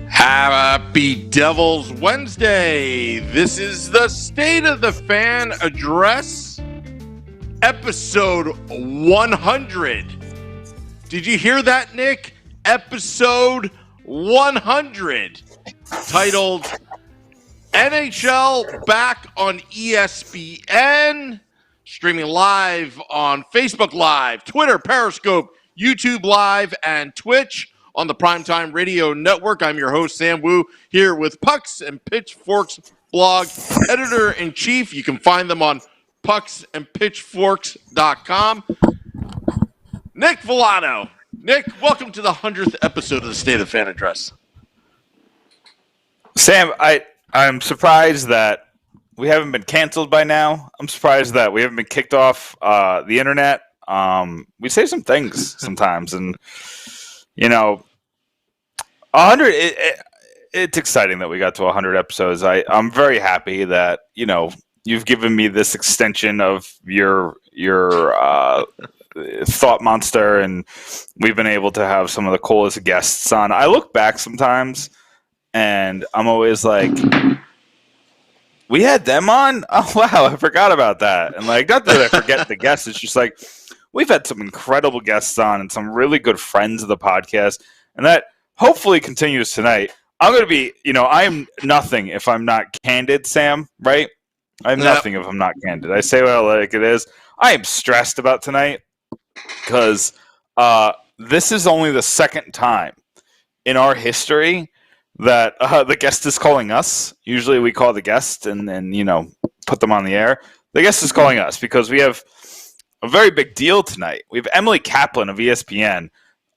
Happy Devils Wednesday. This is the State of the Fan Address, episode 100. Did you hear that, Nick? Episode 100, titled NHL Back on ESPN, streaming live on Facebook Live, Twitter, Periscope, YouTube Live, and Twitch. On the Primetime Radio Network, I'm your host, Sam Wu, here with Pucks and Pitchforks blog editor-in-chief. You can find them on pucksandpitchforks.com. Nick Villano. Nick, welcome to the 100th episode of the State of the Fan Address. Sam, I'm surprised that we haven't been canceled by now. I'm surprised that we haven't been kicked off the internet. We say some things sometimes, and you know, 100. It's exciting that we got to 100 episodes. I'm very happy that you've given me this extension of your thought monster, and we've been able to have some of the coolest guests on. I look back sometimes, and I'm always like, we had them on. Oh wow, I forgot about that. And not that I forget the guests. It's just like, we've had some incredible guests on and some really good friends of the podcast, and that hopefully continues tonight. I'm going to be, I am nothing if I'm not candid, Sam, right? I'm nothing if I'm not candid. I say well like it is. I am stressed about tonight because this is only the second time in our history that the guest is calling us. Usually we call the guest and then, put them on the air. The guest is calling us because we have a very big deal tonight. We have Emily Kaplan of ESPN,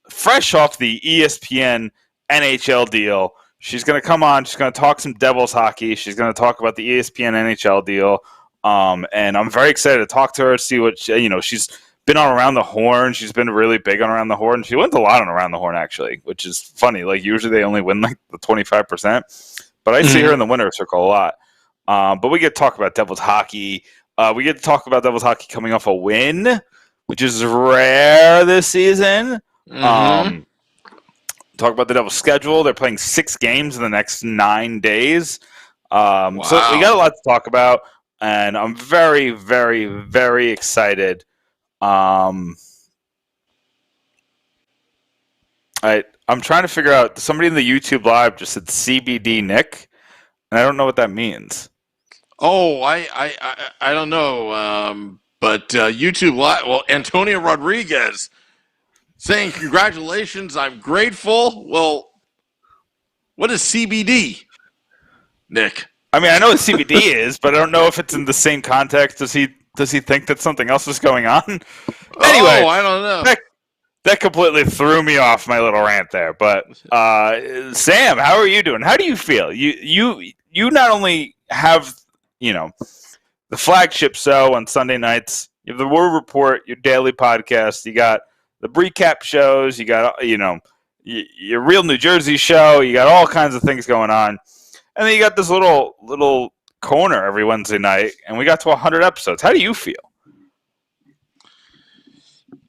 fresh off the ESPN NHL deal. She's going to come on. She's going to talk some Devils hockey. She's going to talk about the ESPN NHL deal. And I'm very excited to talk to her, see what, she's been on Around the Horn. She's been really big on Around the Horn. She wins a lot on Around the Horn, actually, which is funny. Usually they only win the 25%. But I see her in the winner's circle a lot. But we get to talk about Devils hockey. We get to talk about Devils hockey coming off a win, which is rare this season. Talk about the Devils schedule. They're playing 6 games in the next 9 days. Wow. So we got a lot to talk about, and I'm very, very, very excited. I'm trying to figure out, somebody in the YouTube Live just said CBD Nick, and I don't know what that means. Oh, I don't know, but YouTube Live. Well, Antonio Rodriguez saying congratulations. I'm grateful. Well, what is CBD, Nick? I mean, I know what CBD is, but I don't know if it's in the same context. Does he think that something else is going on? Anyway, I don't know. That completely threw me off my little rant there. But Sam, how are you doing? How do you feel? You not only have the flagship show on Sunday nights. You have the War Report, your daily podcast. You got the recap shows. You got your Real New Jersey show. You got all kinds of things going on, and then you got this little corner every Wednesday night. And we got to 100 episodes. How do you feel?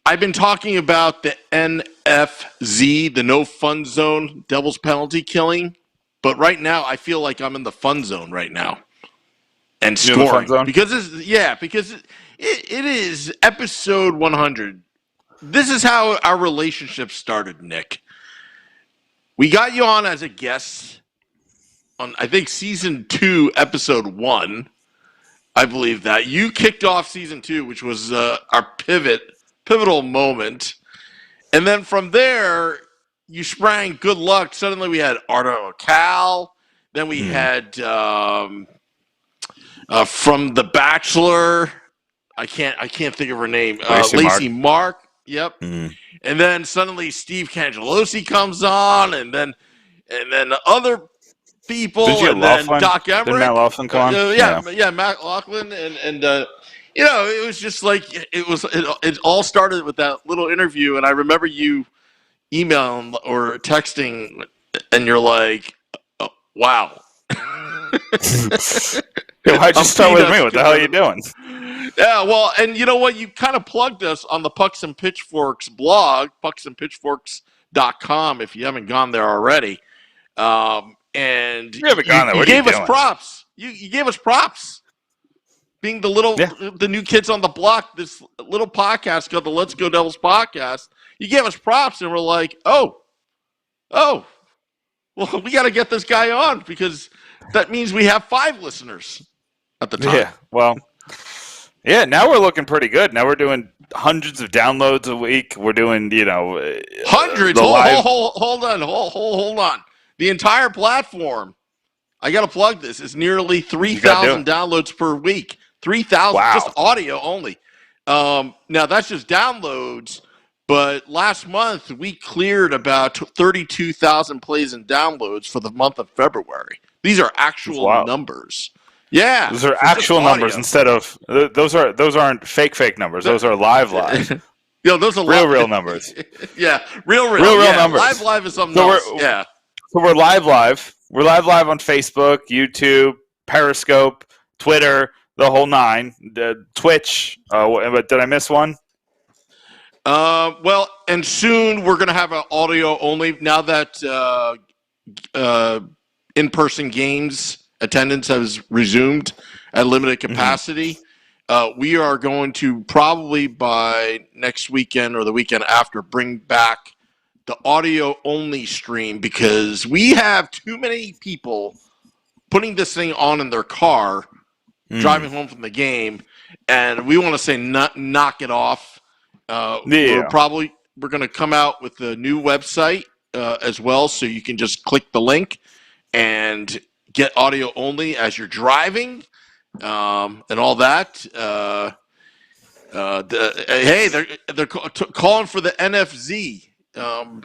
I've been talking about the NFZ, the No Fun Zone, Devil's Penalty Killing, but right now I feel like I'm in the fun zone right now. and You know the fun scoring zone? because it is episode 100. This is how our relationship started, Nick. We got you on as a guest on, I think, season 2, episode 1. I believe that you kicked off season 2, which was our pivotal moment, and then from there you sprang good luck. Suddenly we had Ardo Cal, then we had from The Bachelor. I can't think of her name. Lacey Mark. Yep. Mm. And then suddenly Steve Cangelosi comes on, and then other people, and then Doc Emmerich. Did Matt Laughlin come on? Matt Laughlin, and it was just like it all started with that little interview, and I remember you emailing or texting, and you're like, oh, "Wow." Why'd you start with me? What the hell are you doing? Yeah, well, and you know what? You kind of plugged us on the Pucks and Pitchforks blog, pucksandpitchforks.com, if you haven't gone there already. And you haven't gone there. You gave us props. You gave us props. Being the new kids on the block, this little podcast called the Let's Go Devils podcast. You gave us props, and we're like, oh, well, we got to get this guy on because that means we have 5 listeners at the time. Yeah, well, yeah, now we're looking pretty good. Now we're doing hundreds of downloads a week. We're doing, hundreds. Hold on. The entire platform, I got to plug this, is nearly 3,000 downloads per week. 3,000, just audio only. Now, that's just downloads, but last month we cleared about 32,000 plays and downloads for the month of February. These are actual numbers. Yeah, those are actual numbers instead of those aren't fake numbers. Those are live. Those are real numbers. Yeah, real numbers. Live is something else. Yeah. So we're live. We're live on Facebook, YouTube, Periscope, Twitter, the whole 9. Twitch. But did I miss one? Well, and soon we're going to have an audio only. Now that in-person games attendance has resumed at limited capacity, we are going to probably by next weekend or the weekend after bring back the audio-only stream because we have too many people putting this thing on in their car, driving home from the game, and we want to say knock it off. We're going to come out with a new website as well, so you can just click the link and get audio only as you're driving and all that. They're calling for the NFZ.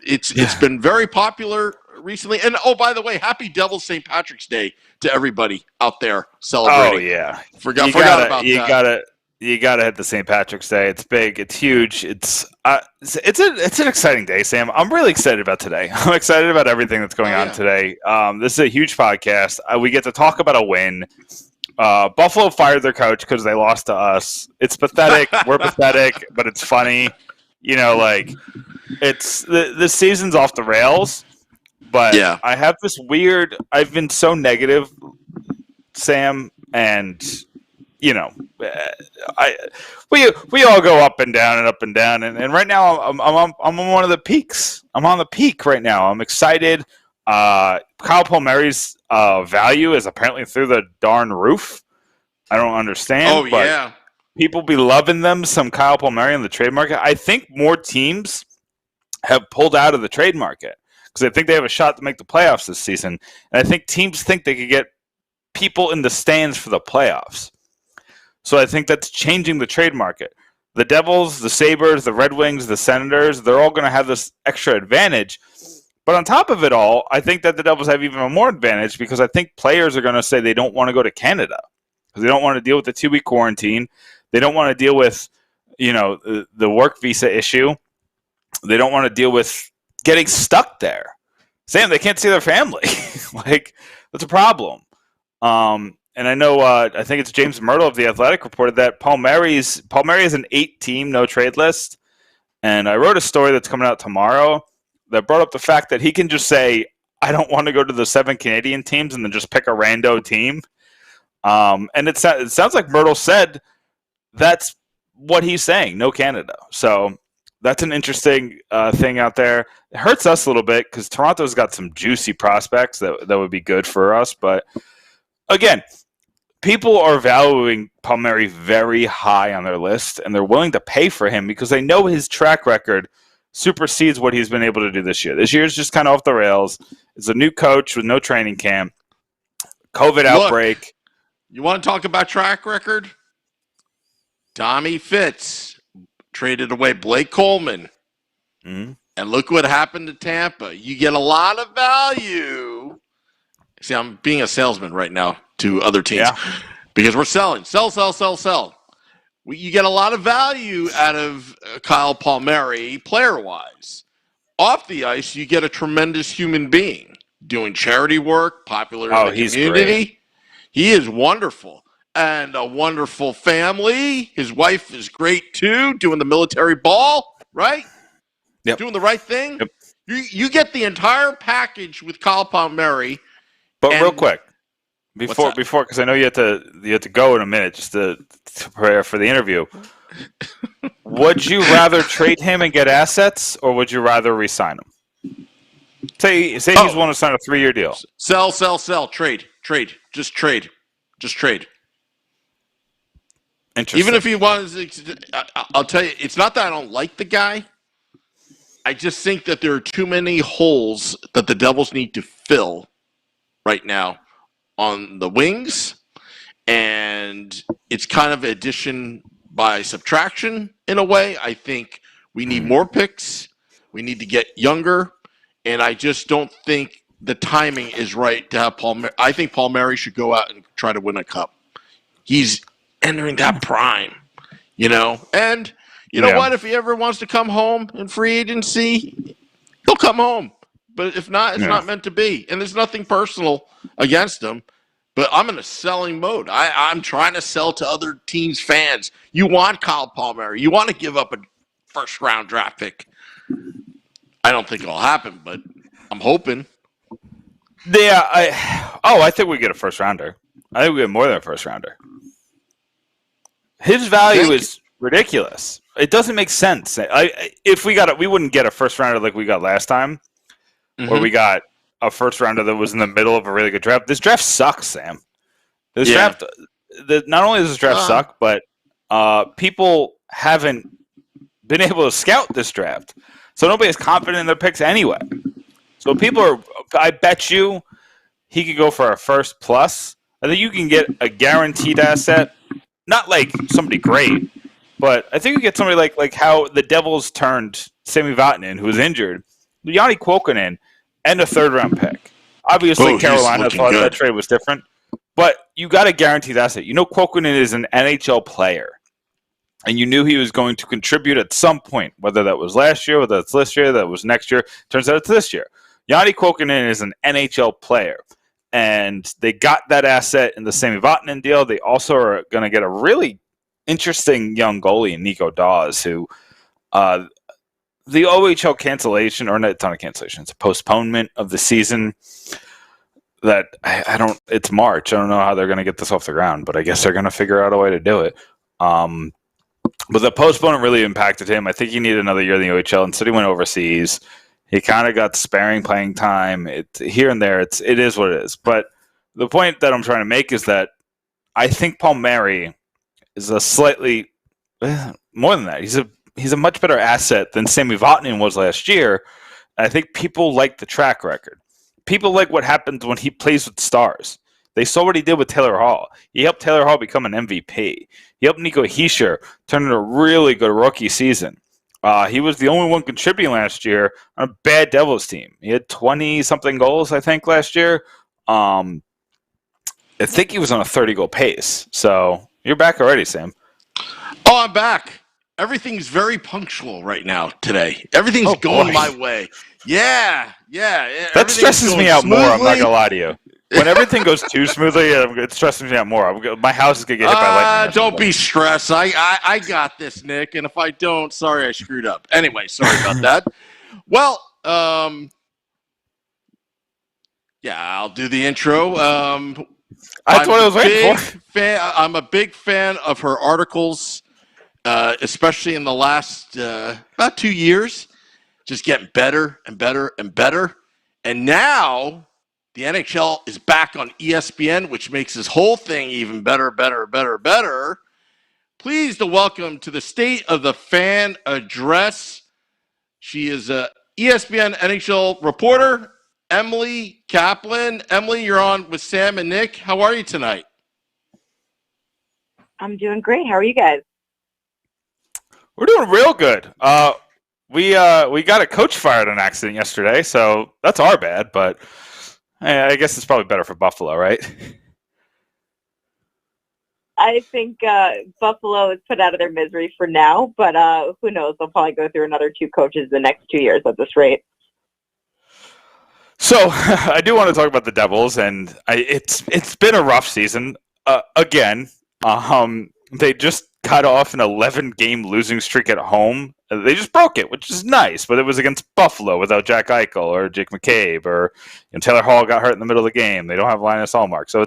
It's been very popular recently. And by the way, happy Devil's St. Patrick's Day to everybody out there celebrating. Oh yeah, forgot about that. You gotta hit the St. Patrick's Day. It's big. It's huge. It's an exciting day, Sam. I'm really excited about today. I'm excited about everything that's going on today. This is a huge podcast. We get to talk about a win. Buffalo fired their coach because they lost to us. It's pathetic. We're pathetic, but it's funny. It's the season's off the rails. But I have this weird. I've been so negative, Sam, and. We all go up and down, and right now I'm on one of the peaks. I'm on the peak right now. I'm excited. Kyle Palmieri's value is apparently through the darn roof. I don't understand. But people be loving them. Some Kyle Palmieri in the trade market. I think more teams have pulled out of the trade market because I think they have a shot to make the playoffs this season, and I think teams think they could get people in the stands for the playoffs. So I think that's changing the trade market. The Devils, the Sabres, the Red Wings, the Senators, they're all going to have this extra advantage. But on top of it all, I think that the Devils have even more advantage because I think players are going to say they don't want to go to Canada because they don't want to deal with the 2-week quarantine. They don't want to deal with, the work visa issue. They don't want to deal with getting stuck there. Sam, they can't see their family. That's a problem. And I know, I think it's James Myrtle of The Athletic reported that Palmieri is an 8-team no-trade list. And I wrote a story that's coming out tomorrow that brought up the fact that he can just say, I don't want to go to the 7 Canadian teams and then just pick a rando team. And it sounds like Myrtle said that's what he's saying. No Canada. So that's an interesting thing out there. It hurts us a little bit because Toronto's got some juicy prospects that would be good for us. But again, people are valuing Palmieri very high on their list, and they're willing to pay for him because they know his track record supersedes what he's been able to do this year. This year's just kind of off the rails. It's a new coach with no training camp, COVID outbreak. You want to talk about track record? Tommy Fitz traded away Blake Coleman. Mm-hmm. And look what happened to Tampa. You get a lot of value. See, I'm being a salesman right now to other teams because we're selling. Sell. You get a lot of value out of Kyle Palmieri player-wise. Off the ice, you get a tremendous human being doing charity work, popular in the community. Great. He is wonderful. And a wonderful family. His wife is great, too, doing the military ball, right? Yep. Doing the right thing. Yep. You get the entire package with Kyle Palmieri. But real quick, before, because I know you have to go in a minute just to prepare for the interview. Would you rather trade him and get assets, or would you rather re-sign him? Say he's willing to sign a 3-year deal. Sell. Trade. Just trade. Interesting. Even if he wants, I'll tell you, it's not that I don't like the guy. I just think that there are too many holes that the Devils need to fill right now on the wings, and it's kind of addition by subtraction in a way. I think we need more picks. We need to get younger, and I just don't think the timing is right to have Palmieri. I think Palmieri should go out and try to win a cup. He's entering that prime, and you know what? If he ever wants to come home in free agency, he'll come home. But if not, it's not meant to be. And there's nothing personal against him. But I'm in a selling mode. I'm trying to sell to other teams' fans. You want Kyle Palmieri. You want to give up a first-round draft pick. I don't think it'll happen, but I'm hoping. Yeah. I think we get a first-rounder. I think we get more than a first-rounder. His value is ridiculous. It doesn't make sense. If we got it, we wouldn't get a first-rounder like we got last time. Or we got a first rounder that was in the middle of a really good draft. This draft sucks, Sam. This draft, not only does this draft suck, but people haven't been able to scout this draft. So nobody's confident in their picks anyway. So I bet you he could go for a first plus. I think you can get a guaranteed asset. Not like somebody great, but I think you get somebody like how the Devils turned Sami Vatanen, who was injured, Yanni Kuokkanen, and a third-round pick. Obviously, Carolina thought that trade was different, but you got a guaranteed asset. Kuokkanen is an NHL player, and you knew he was going to contribute at some point, whether that was last year, whether it's this year, that was next year. Turns out it's this year. Yanni Kuokkanen is an NHL player, and they got that asset in the Sami Vatanen deal. They also are going to get a really interesting young goalie, Nico Dawes, who the OHL cancellation, or not a cancellation, it's a postponement of the season that I don't, it's March. I don't know how they're going to get this off the ground, but I guess they're going to figure out a way to do it. But the postponement really impacted him. I think he needed another year in the OHL. Instead, he went overseas. He kind of got sparing playing time. Here and there, it is what it is. But the point that I'm trying to make is that I think Palmieri is a slightly more than that. He's a much better asset than Sami Vatanen was last year. I think people like the track record. People like what happens when he plays with stars. They saw what he did with Taylor Hall. He helped Taylor Hall become an MVP. He helped Nico Hischier turn into a really good rookie season. He was the only one contributing last year on a bad Devils team. He had 20-something goals, I think, last year. I think he was on a 30-goal pace. So you're back already, Sam. Oh, I'm back. Everything's very punctual right now today. Everything's going my way. Yeah. That stresses me out more. I'm not gonna lie to you. When everything goes too smoothly, it stresses me out more. My house is gonna get hit by lightning. Don't be stressed. I got this, Nick. And if I don't, sorry, I screwed up. Anyway, sorry about that. Well, I'll do the intro. That's what I was waiting for. I'm a big fan of her articles, especially in the last about 2 years. Just getting better and better and better. And now the NHL is back on ESPN, which makes this whole thing even better, better, better, better. Pleased to welcome to the State of the Fan address. She is a ESPN NHL reporter, Emily Kaplan. Emily, you're on with Sam and Nick. How are you tonight? I'm doing great. How are you guys? We're doing real good. We got a coach fired on accident yesterday, so that's our bad. But I guess it's probably better for Buffalo, right? I think Buffalo is put out of their misery for now, but who knows? They'll probably go through another 2 coaches the next 2 years at this rate. So I do want to talk about the Devils, and it's been a rough season again. They just cut off an 11-game losing streak at home. They just broke it, which is nice, but it was against Buffalo without Jack Eichel or Jake McCabe, or Taylor Hall got hurt in the middle of the game. They don't have Linus Ullmark, so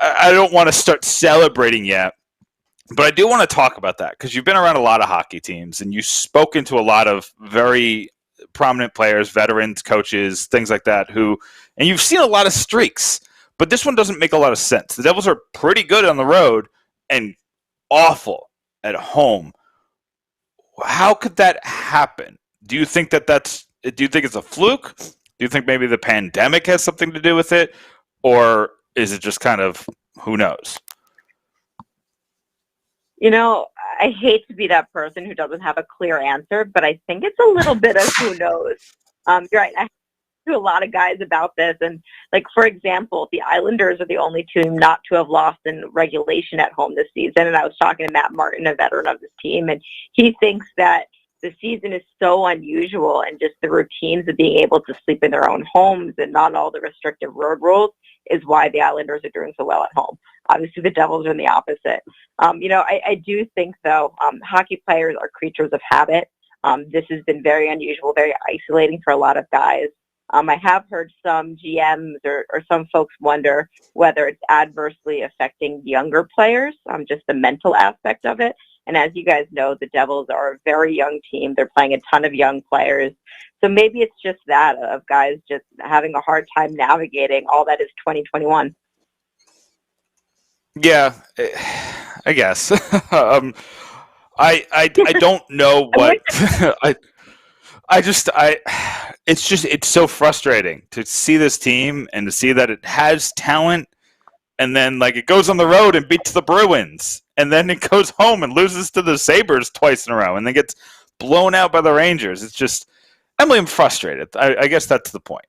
I don't want to start celebrating yet, but I do want to talk about that because you've been around a lot of hockey teams and you've spoken to a lot of very prominent players, veterans, coaches, things like that, and you've seen a lot of streaks, but this one doesn't make a lot of sense. The Devils are pretty good on the road and awful at home. How could that happen? Do you think do you think it's a fluke? Do you think maybe the pandemic has something to do with it? Or is it just kind of, who knows? I hate to be that person who doesn't have a clear answer, but I think it's a little bit of who knows. You're right. I talked to a lot of guys about this. And, for example, the Islanders are the only team not to have lost in regulation at home this season. And I was talking to Matt Martin, a veteran of this team, and he thinks that the season is so unusual and just the routines of being able to sleep in their own homes and not all the restrictive road rules is why the Islanders are doing so well at home. Obviously, the Devils are in the opposite. I do think, though, hockey players are creatures of habit. This has been very unusual, very isolating for a lot of guys. I have heard some GMs or some folks wonder whether it's adversely affecting younger players, just the mental aspect of it. And as you guys know, the Devils are a very young team. They're playing a ton of young players. So maybe it's just that of guys just having a hard time navigating all that is 2021. Yeah, I guess. I don't know what it's so frustrating to see this team and to see that it has talent, and then it goes on the road and beats the Bruins, and then it goes home and loses to the Sabres twice in a row, and then gets blown out by the Rangers. It's just, Emily, I'm frustrated. I guess that's the point.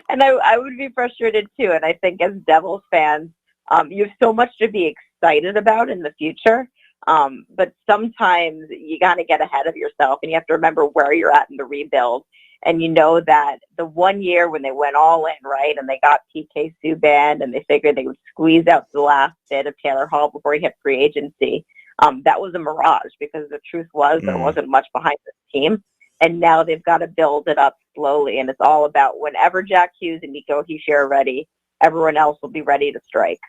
And I would be frustrated too. And I think as Devils fans, you have so much to be excited about in the future. But sometimes you got to get ahead of yourself, and you have to remember where you're at in the rebuild. And you know that the 1 year when they went all in, right, and they got PK Subban and they figured they would squeeze out the last bit of Taylor Hall before he hit free agency, that was a mirage, because the truth was there wasn't much behind this team. And now they've got to build it up slowly. And it's all about whenever Jack Hughes and Nico Hischier are ready, everyone else will be ready to strike.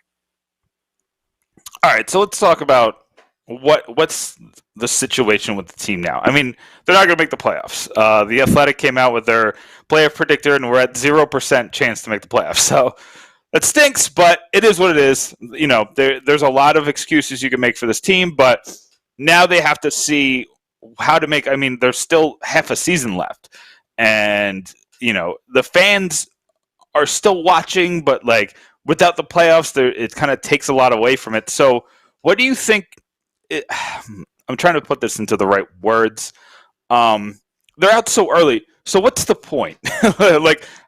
All right, so let's talk about what's the situation with the team now. I mean, they're not going to make the playoffs. The Athletic came out with their player predictor, and we're at 0% chance to make the playoffs. So that stinks, but it is what it is. There's a lot of excuses you can make for this team, but now they have to see how to make. I mean, there's still half a season left, and the fans are still watching, but without the playoffs, it kind of takes a lot away from it. So, what do you think? I'm trying to put this into the right words. They're out so early. So, what's the point?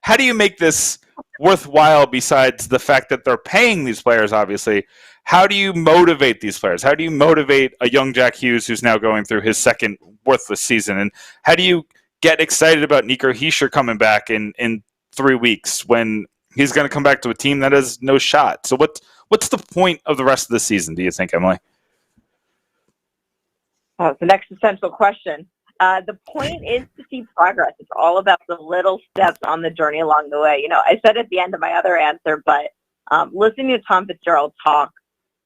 How do you make this worthwhile besides the fact that they're paying these players? Obviously, how do you motivate these players? How do you motivate a young Jack Hughes who's now going through his second worthless season? And how do you get excited about Nico Hischier coming back in 3 weeks when he's going to come back to a team that has no shot? So what's the point of the rest of the season, do you think, Emily? Oh, it's an existential question. The point is to see progress. It's all about the little steps on the journey along the way. I said at the end of my other answer, but listening to Tom Fitzgerald talk,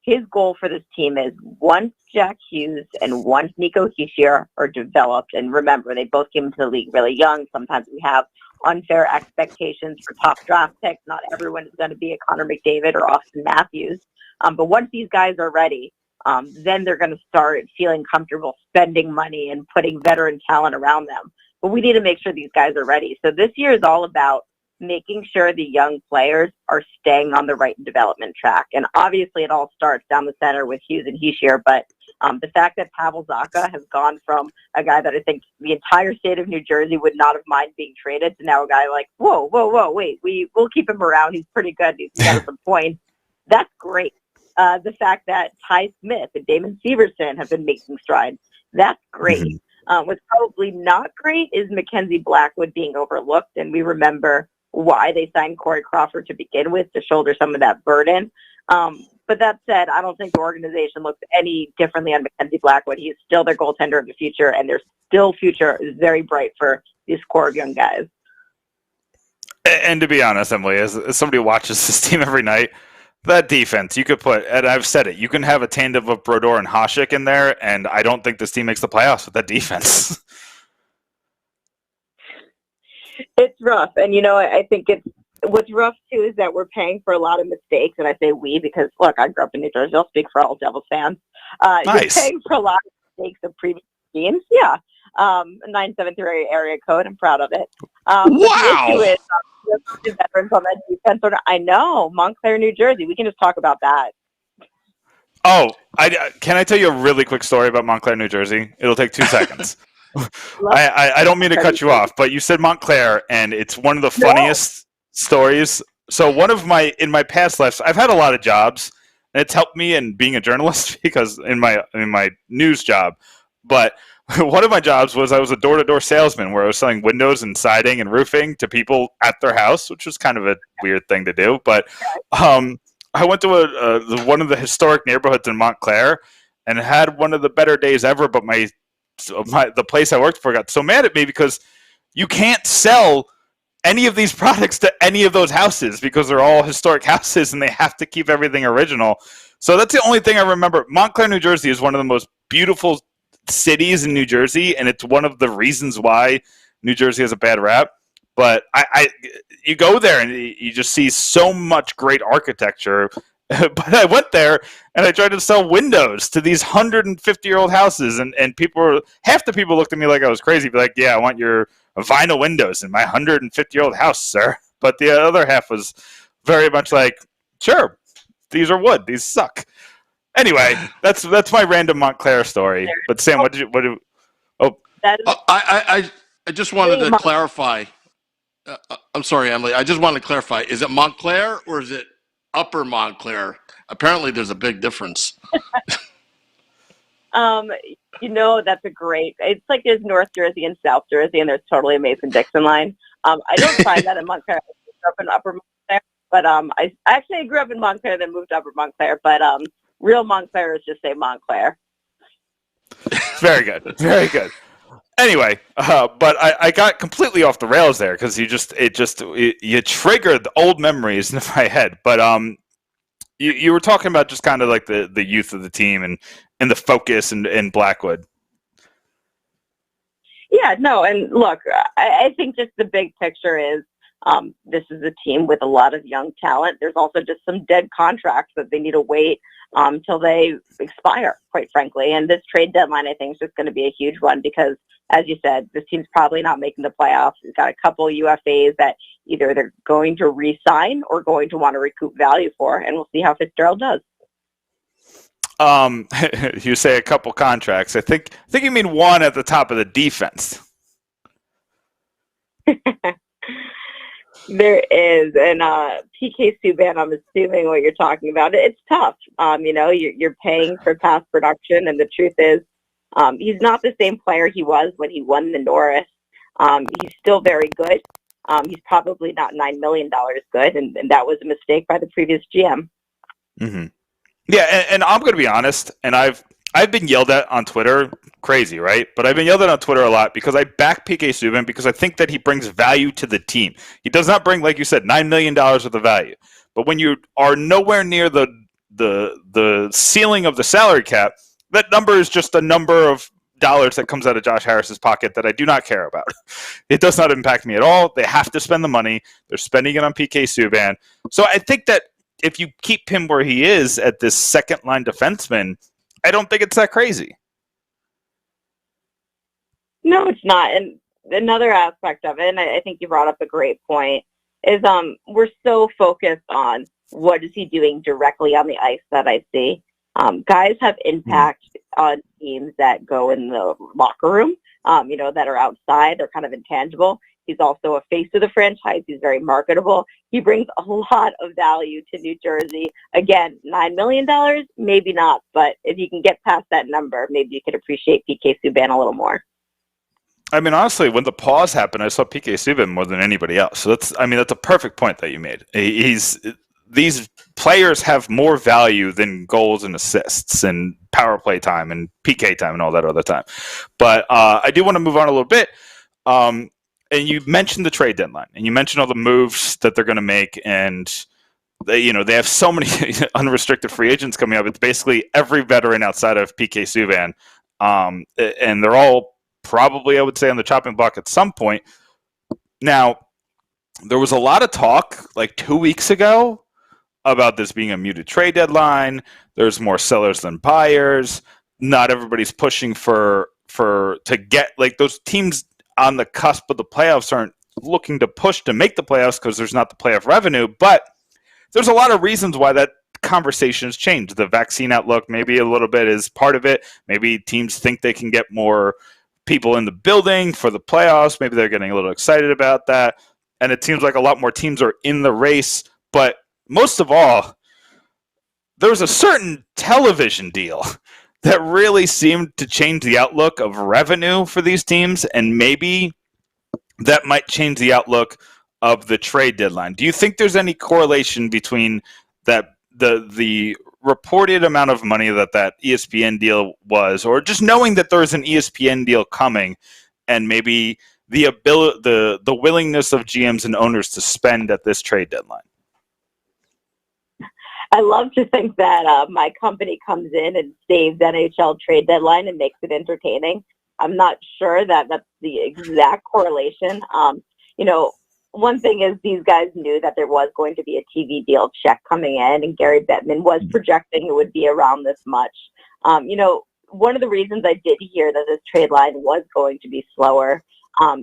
his goal for this team is once Jack Hughes and once Nico Hischier are developed, and remember, they both came into the league really young. Sometimes we have unfair expectations for top draft picks. Not everyone is going to be a Connor McDavid or Austin Matthews. But once these guys are ready, then they're going to start feeling comfortable spending money and putting veteran talent around them. But we need to make sure these guys are ready. So this year is all about making sure the young players are staying on the right development track. And obviously it all starts down the center with Hughes and Hischier, but the fact that Pavel Zacha has gone from a guy that I think the entire state of New Jersey would not have minded being traded to now a guy like, whoa, wait, we'll keep him around. He's pretty good. He's got some points. That's great. The fact that Ty Smith and Damon Severson have been making strides, that's great. What's probably not great is Mackenzie Blackwood being overlooked, and we remember why they signed Corey Crawford to begin with, to shoulder some of that burden. But that said, I don't think the organization looks any differently on Mackenzie Blackwood. He is still their goaltender of the future, and their still future is very bright for this core of young guys. And to be honest, Emily, as somebody who watches this team every night, that defense, you could put, and I've said it, you can have a tandem of Brodeur and Hasek in there, and I don't think this team makes the playoffs with that defense. It's rough. And, I think what's rough, too, is that we're paying for a lot of mistakes. And I say we because, look, I grew up in New Jersey. I'll speak for all Devils fans. Nice. You're paying for a lot of mistakes of previous teams. Yeah. 973 area code. I'm proud of it. Wow. The issue is veterans on that defense. I know. Montclair, New Jersey. We can just talk about that. Oh, can I tell you a really quick story about Montclair, New Jersey? It'll take 2 seconds. I don't mean to cut you off, but you said Montclair, and it's one of the funniest stories. So in my past lives, I've had a lot of jobs, and it's helped me in being a journalist because in my news job. But one of my jobs was I was a door-to-door salesman where I was selling windows and siding and roofing to people at their house, which was kind of a weird thing to do. But I went to one of the historic neighborhoods in Montclair and had one of the better days ever, but the place I worked for got so mad at me because you can't sell any of these products to any of those houses because they're all historic houses and they have to keep everything original. So that's the only thing I remember. Montclair, New Jersey is one of the most beautiful cities in New Jersey, and it's one of the reasons why New Jersey has a bad rap. But you go there and you just see so much great architecture. But I went there and I tried to sell windows to these 150-year-old houses, and half the people looked at me like I was crazy. Be like, "Yeah, I want your vinyl windows in my 150-year-old house, sir." But the other half was very much like, "Sure, these are wood. These suck." Anyway, that's my random Montclair story. But Sam, what did you? I just wanted to clarify. I'm sorry, Emily. I just wanted to clarify. Is it Montclair or is it Upper Montclair? Apparently, there's a big difference. That's a great. It's like there's North Jersey and South Jersey, and there's totally a Mason-Dixon line. I don't find that in Montclair. I grew up in Upper Montclair, but I grew up in Montclair, then moved to Upper Montclair. But real Montclair is just say Montclair. Very good. Very good. Anyway, but I got completely off the rails there because you triggered the old memories in my head. But you were talking about just kind of like the youth of the team and the focus and Blackwood. Yeah, no, and look, I think just the big picture is this is a team with a lot of young talent. There's also just some dead contracts that they need to wait till they expire, quite frankly. And this trade deadline, I think, is just going to be a huge one because, as you said, this team's probably not making the playoffs. We've got a couple UFAs that either they're going to re-sign or going to want to recoup value for, and we'll see how Fitzgerald does. You say a couple contracts. I think you mean one at the top of the defense. There is, and PK Subban, I'm assuming what you're talking about. It's tough. You're paying for past production, and the truth is, he's not the same player he was when he won the Norris. He's still very good. He's probably not $9 million good, and that was a mistake by the previous GM. Mm-hmm. Yeah, and I'm going to be honest, and I've I've been yelled at on Twitter, crazy, right? But I've been yelled at on Twitter a lot because I back PK Subban because I think that he brings value to the team. He does not bring, like you said, $9 million worth of value. But when you are nowhere near the ceiling of the salary cap, that number is just a number of dollars that comes out of Josh Harris's pocket that I do not care about. It does not impact me at all. They have to spend the money. They're spending it on PK Subban. So I think that if you keep him where he is at this second-line defenseman, I don't think it's that crazy. No, it's not. And another aspect of it, and I think you brought up a great point, is we're so focused on what is he doing directly on the ice that I see. Guys have impact on teams that go in the locker room, that are outside. They're kind of intangible. He's also a face of the franchise. He's very marketable. He brings a lot of value to New Jersey. Again, $9 million, maybe not. But if you can get past that number, maybe you could appreciate PK Subban a little more. I mean, honestly, when the pause happened, I saw PK Subban more than anybody else. So that's a perfect point that you made. These players have more value than goals and assists and power play time and PK time and all that other time. But I do want to move on a little bit. And you mentioned the trade deadline, and you mentioned all the moves that they're going to make, and they have so many unrestricted free agents coming up. It's basically every veteran outside of PK Subban, and they're all probably, I would say, on the chopping block at some point. Now, there was a lot of talk like 2 weeks ago about this being a muted trade deadline. There's more sellers than buyers. Not everybody's pushing to get like those teams on the cusp of the playoffs aren't looking to push to make the playoffs because there's not the playoff revenue. But there's a lot of reasons why that conversation has changed. The vaccine outlook maybe a little bit is part of it. Maybe teams think they can get more people in the building for the playoffs. Maybe they're getting a little excited about that. And it seems like a lot more teams are in the race. But most of all, there's a certain television deal that really seemed to change the outlook of revenue for these teams, and maybe that might change the outlook of the trade deadline. Do you think there's any correlation between that the reported amount of money that ESPN deal was, or just knowing that there's an ESPN deal coming, and maybe the willingness of GMs and owners to spend at this trade deadline? I love to think that my company comes in and saves NHL trade deadline and makes it entertaining. I'm not sure that that's the exact correlation. One thing is these guys knew that there was going to be a TV deal check coming in, and Gary Bettman was projecting it would be around this much. One of the reasons I did hear that this trade line was going to be slower,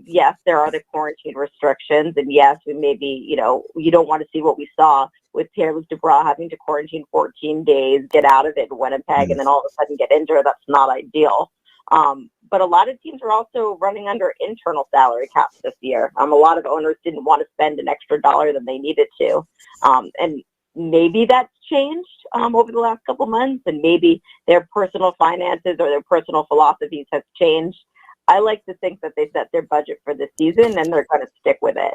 yes, there are the quarantine restrictions, and yes, we maybe, you don't want to see what we saw with Pierre-Luc Dubois having to quarantine 14 days, get out of it in Winnipeg, and then all of a sudden get injured. That's not ideal. But a lot of teams are also running under internal salary caps this year. A lot of owners didn't want to spend an extra dollar than they needed to. And maybe that's changed over the last couple months, and maybe their personal finances or their personal philosophies have changed. I like to think that they set their budget for this season and they're going to stick with it.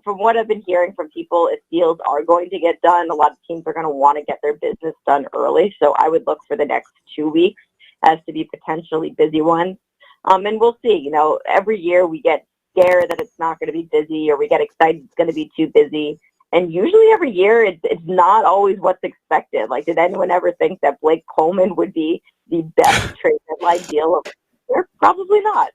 From what I've been hearing from people, if deals are going to get done, a lot of teams are going to want to get their business done early. So I would look for the next 2 weeks as to be potentially busy ones. And we'll see, every year we get scared that it's not going to be busy, or we get excited it's going to be too busy. And usually every year it's not always what's expected. Like, did anyone ever think that Blake Coleman would be the best trade deadline deal of the year? Probably not.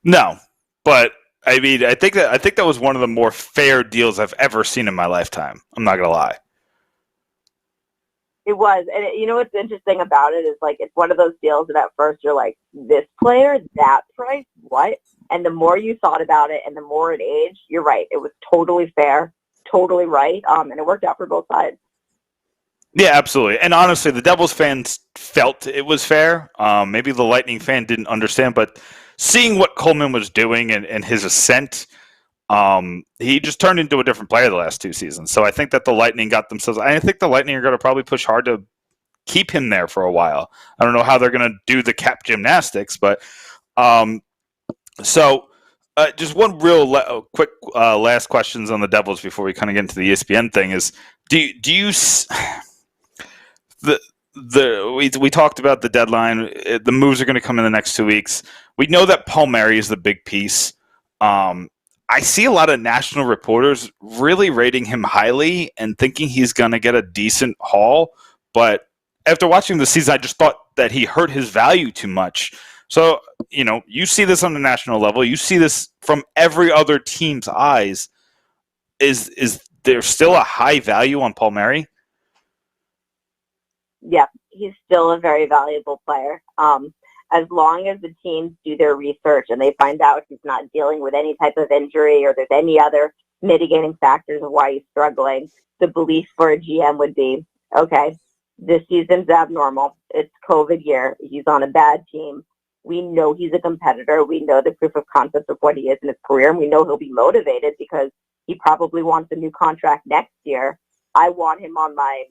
No, but I mean, I think that was one of the more fair deals I've ever seen in my lifetime. I'm not gonna lie. It was, and what's interesting about it is, like, it's one of those deals that at first you're like, this player, that price, what? And the more you thought about it, and the more it aged, you're right. It was totally fair, totally right, and it worked out for both sides. Yeah, absolutely. And honestly, the Devils fans felt it was fair. Maybe the Lightning fan didn't understand, but seeing what Coleman was doing and his ascent, he just turned into a different player the last 2 seasons. So I think that the Lightning got themselves. I think the Lightning are going to probably push hard to keep him there for a while. I don't know how they're going to do the cap gymnastics, but just one real quick last questions on the Devils before we kind of get into the ESPN thing is: do you we talked about the deadline. The moves are going to come in the next 2 weeks. We know that Palmieri is the big piece. I see a lot of national reporters really rating him highly and thinking he's going to get a decent haul. But after watching the season, I just thought that he hurt his value too much. So, you see this on the national level. You see this from every other team's eyes. Is there still a high value on Palmieri? Yeah, he's still a very valuable player. As long as the teams do their research and they find out he's not dealing with any type of injury or there's any other mitigating factors of why he's struggling, the belief for a GM would be, okay, this season's abnormal. It's COVID year. He's on a bad team. We know he's a competitor. We know the proof of concept of what he is in his career, and we know he'll be motivated because he probably wants a new contract next year. I want him on my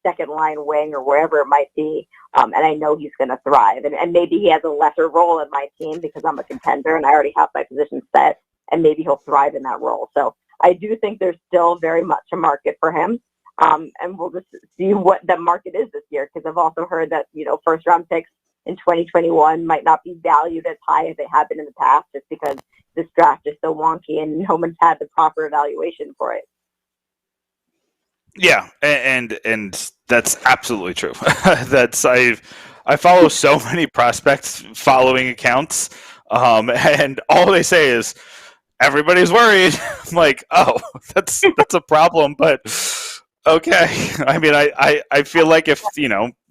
second line wing or wherever it might be, and I know he's going to thrive. And maybe he has a lesser role in my team because I'm a contender and I already have my position set, and maybe he'll thrive in that role. So I do think there's still very much a market for him, and we'll just see what the market is this year, because I've also heard that first round picks in 2021 might not be valued as high as they have been in the past, just because this draft is so wonky and no one's had the proper evaluation for it. Yeah, and that's absolutely true. I follow so many prospects following accounts, and all they say is everybody's worried. I'm like, oh, that's a problem, but okay. I mean, I feel like if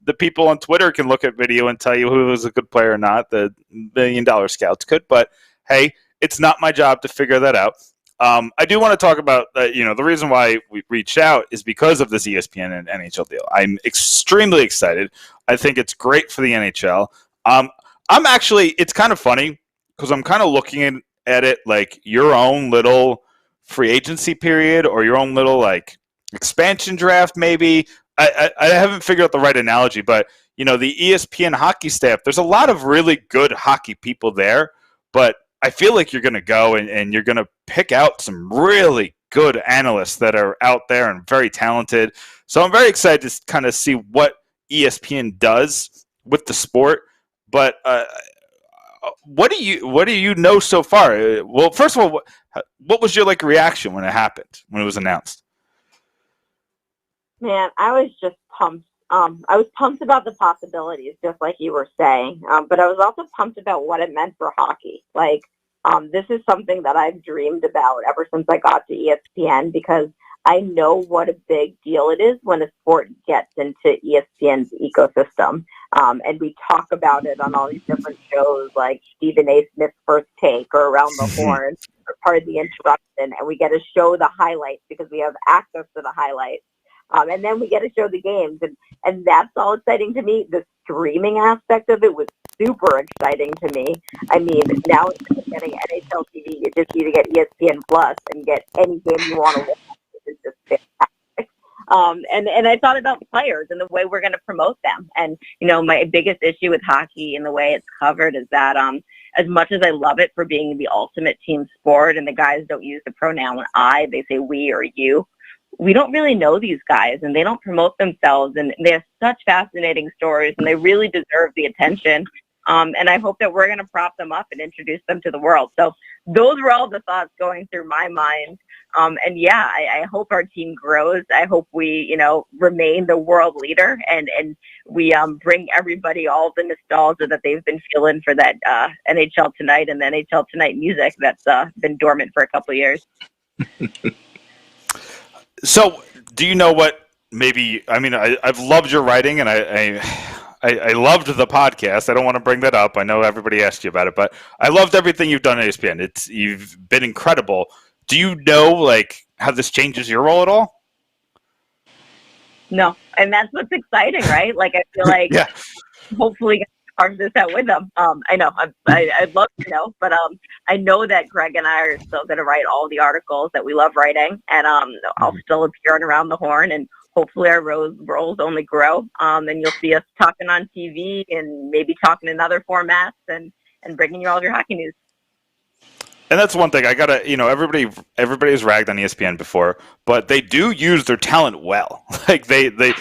the people on Twitter can look at video and tell you who is a good player or not, the $1 million scouts could, but hey, it's not my job to figure that out. I do want to talk about, the reason why we reached out is because of this ESPN and NHL deal. I'm extremely excited. I think it's great for the NHL. It's kind of funny because I'm kind of looking at it like your own little free agency period or your own little like expansion draft, maybe. I haven't figured out the right analogy, but the ESPN hockey staff, there's a lot of really good hockey people there, but I feel like you're going to go and you're going to pick out some really good analysts that are out there and very talented. So I'm very excited to kind of see what ESPN does with the sport. But what do you know so far? Well, first of all, what was your reaction when it happened, when it was announced? Man, I was just pumped. I was pumped about the possibilities, just like you were saying. But I was also pumped about what it meant for hockey. This is something that I've dreamed about ever since I got to ESPN, because I know what a big deal it is when a sport gets into ESPN's ecosystem. And we talk about it on all these different shows like Stephen A. Smith's First Take or Around the Horn or Part of the Interruption. And we get to show the highlights because we have access to the highlights. And then we get to show the games. And that's all exciting to me. The streaming aspect of it was super exciting to me. I mean, now instead of getting NHL TV, you just need to get ESPN Plus and get any game you want to watch. It's just fantastic. And I thought about players and the way we're going to promote them. And, my biggest issue with hockey and the way it's covered is that as much as I love it for being the ultimate team sport and the guys don't use the pronoun I, they say we or you, we don't really know these guys and they don't promote themselves, and they have such fascinating stories and they really deserve the attention. And I hope that we're going to prop them up and introduce them to the world. So those were all the thoughts going through my mind. And yeah, I hope our team grows. I hope we, remain the world leader and we bring everybody all the nostalgia that they've been feeling for that NHL Tonight and the NHL Tonight music that's been dormant for a couple of years. So, do you know what? I've loved your writing, and I loved the podcast. I don't want to bring that up. I know everybody asked you about it, but I loved everything you've done at ESPN. You've been incredible. Do you know how this changes your role at all? No, and that's what's exciting, right? I feel like yeah. Hopefully carve this out with them. I know I'd love to know, but I know that Greg and I are still going to write all the articles that we love writing, and I'll still appear on Around the Horn, and hopefully our roles only grow. And you'll see us talking on TV and maybe talking in other formats and bringing you all of your hockey news. And that's one thing I gotta, everybody's ragged on ESPN before, but they do use their talent well. They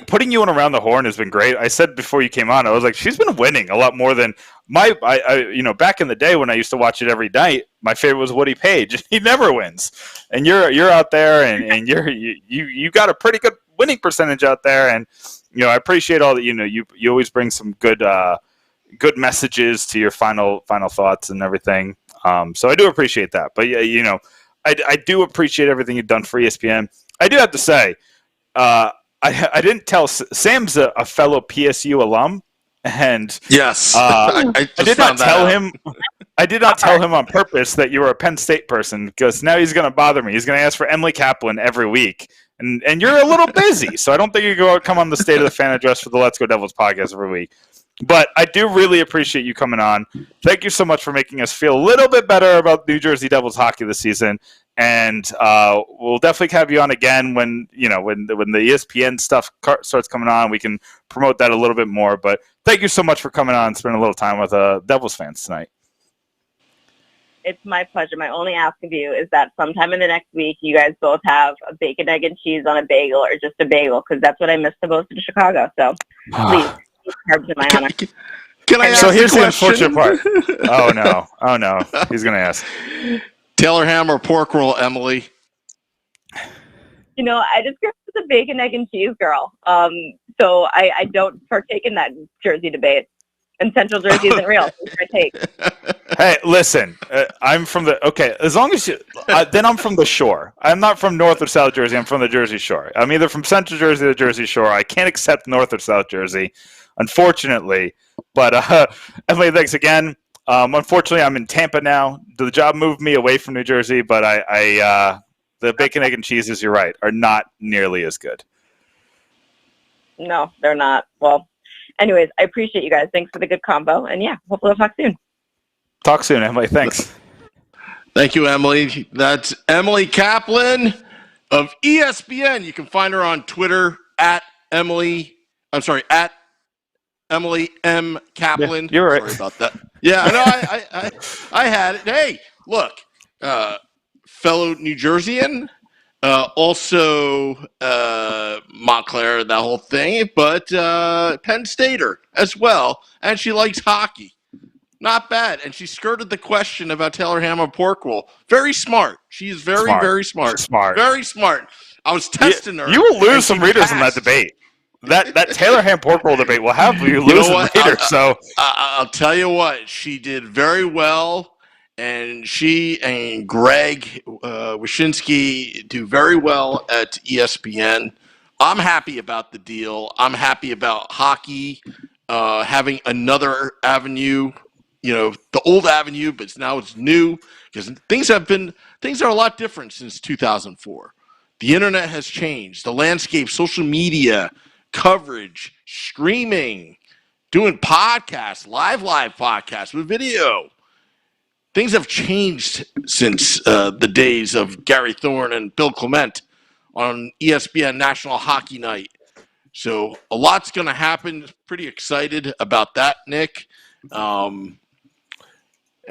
putting you in Around the Horn has been great. I said before you came on, I was like, she's been winning a lot more than back in the day when I used to watch it every night. My favorite was Woody Page. He never wins, and you're out there, and you got a pretty good winning percentage out there, and I appreciate all that. You always bring some good messages to your final thoughts and everything. So I do appreciate that. But yeah, I do appreciate everything you've done for ESPN. I do have to say, I didn't tell Sam's a fellow PSU alum, and yes, I did not tell him. I did not tell him on purpose that you were a Penn State person, because now he's going to bother me. He's going to ask for Emily Kaplan every week, and you're a little busy, so I don't think you come on the State of the Fan address for the Let's Go Devils podcast every week. But I do really appreciate you coming on. Thank you so much for making us feel a little bit better about New Jersey Devils hockey this season. And we'll definitely have you on again when the ESPN stuff starts coming on. We can promote that a little bit more. But thank you so much for coming on and spending a little time with Devils fans tonight. It's my pleasure. My only ask of you is that sometime in the next week, you guys both have a bacon, egg, and cheese on a bagel, or just a bagel, because that's what I miss the most in Chicago. So please, carbs in my honor. Can I ask so here's the unfortunate part. Oh no, he's gonna ask. Taylor ham or pork roll, Emily? I just grew up as a bacon, egg, and cheese girl. So I don't partake in that Jersey debate. And Central Jersey isn't real. So I take. Hey, listen, I'm from as long as then I'm from the shore. I'm not from North or South Jersey. I'm from the Jersey Shore. I'm either from Central Jersey or the Jersey Shore. I can't accept North or South Jersey, unfortunately. But Emily, thanks again. Unfortunately, I'm in Tampa now. The job moved me away from New Jersey, but the bacon, egg, and cheeses, you're right, are not nearly as good. No, they're not. Well, anyways, I appreciate you guys. Thanks for the good combo. And yeah, hopefully we'll talk soon. Talk soon, Emily. Thanks. Thank you, Emily. That's Emily Kaplan of ESPN. You can find her on Twitter at Emily M. Kaplan. Yeah, you're right. Sorry about that. Yeah, I know. I had it. Hey, look, fellow New Jerseyan, also Montclair, that whole thing, but Penn Stater as well, and she likes hockey. Not bad, and she skirted the question about Taylor ham or pork roll. Very smart. She is very smart. Smart. Very smart. I was testing her. You will lose some readers in that debate. That Taylor ham pork roll debate will have you losing readers. So I'll tell you what, she did very well, and she and Greg Wyshynski do very well at ESPN. I'm happy about the deal. I'm happy about hockey having another avenue. The old avenue, but now it's new, because things are a lot different since 2004. The internet has changed. The landscape, social media, coverage, streaming, doing podcasts, live podcasts with video. Things have changed since the days of Gary Thorne and Bill Clement on ESPN National Hockey Night. So a lot's going to happen. Pretty excited about that, Nick.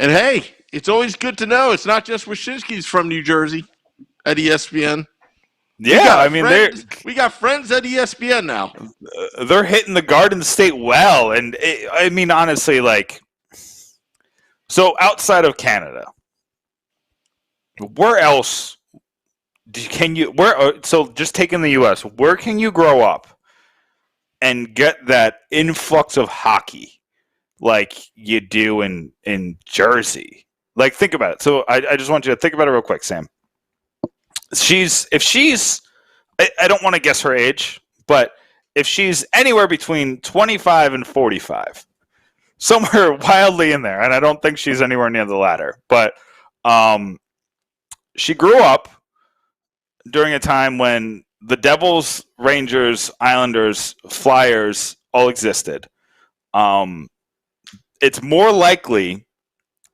And hey, it's always good to know it's not just Wyshynski's from New Jersey at ESPN. Yeah, we got friends at ESPN now. They're hitting the Garden State well, and honestly, so outside of Canada, where else so just taking the U.S., where can you grow up and get that influx of hockey like you do in Jersey? Think about it. So I just want you to think about it real quick, Sam. I don't want to guess her age, but if she's anywhere between 25 and 45, somewhere wildly in there, and I don't think she's anywhere near the latter, but she grew up during a time when the Devils, Rangers, Islanders, Flyers all existed. It's more likely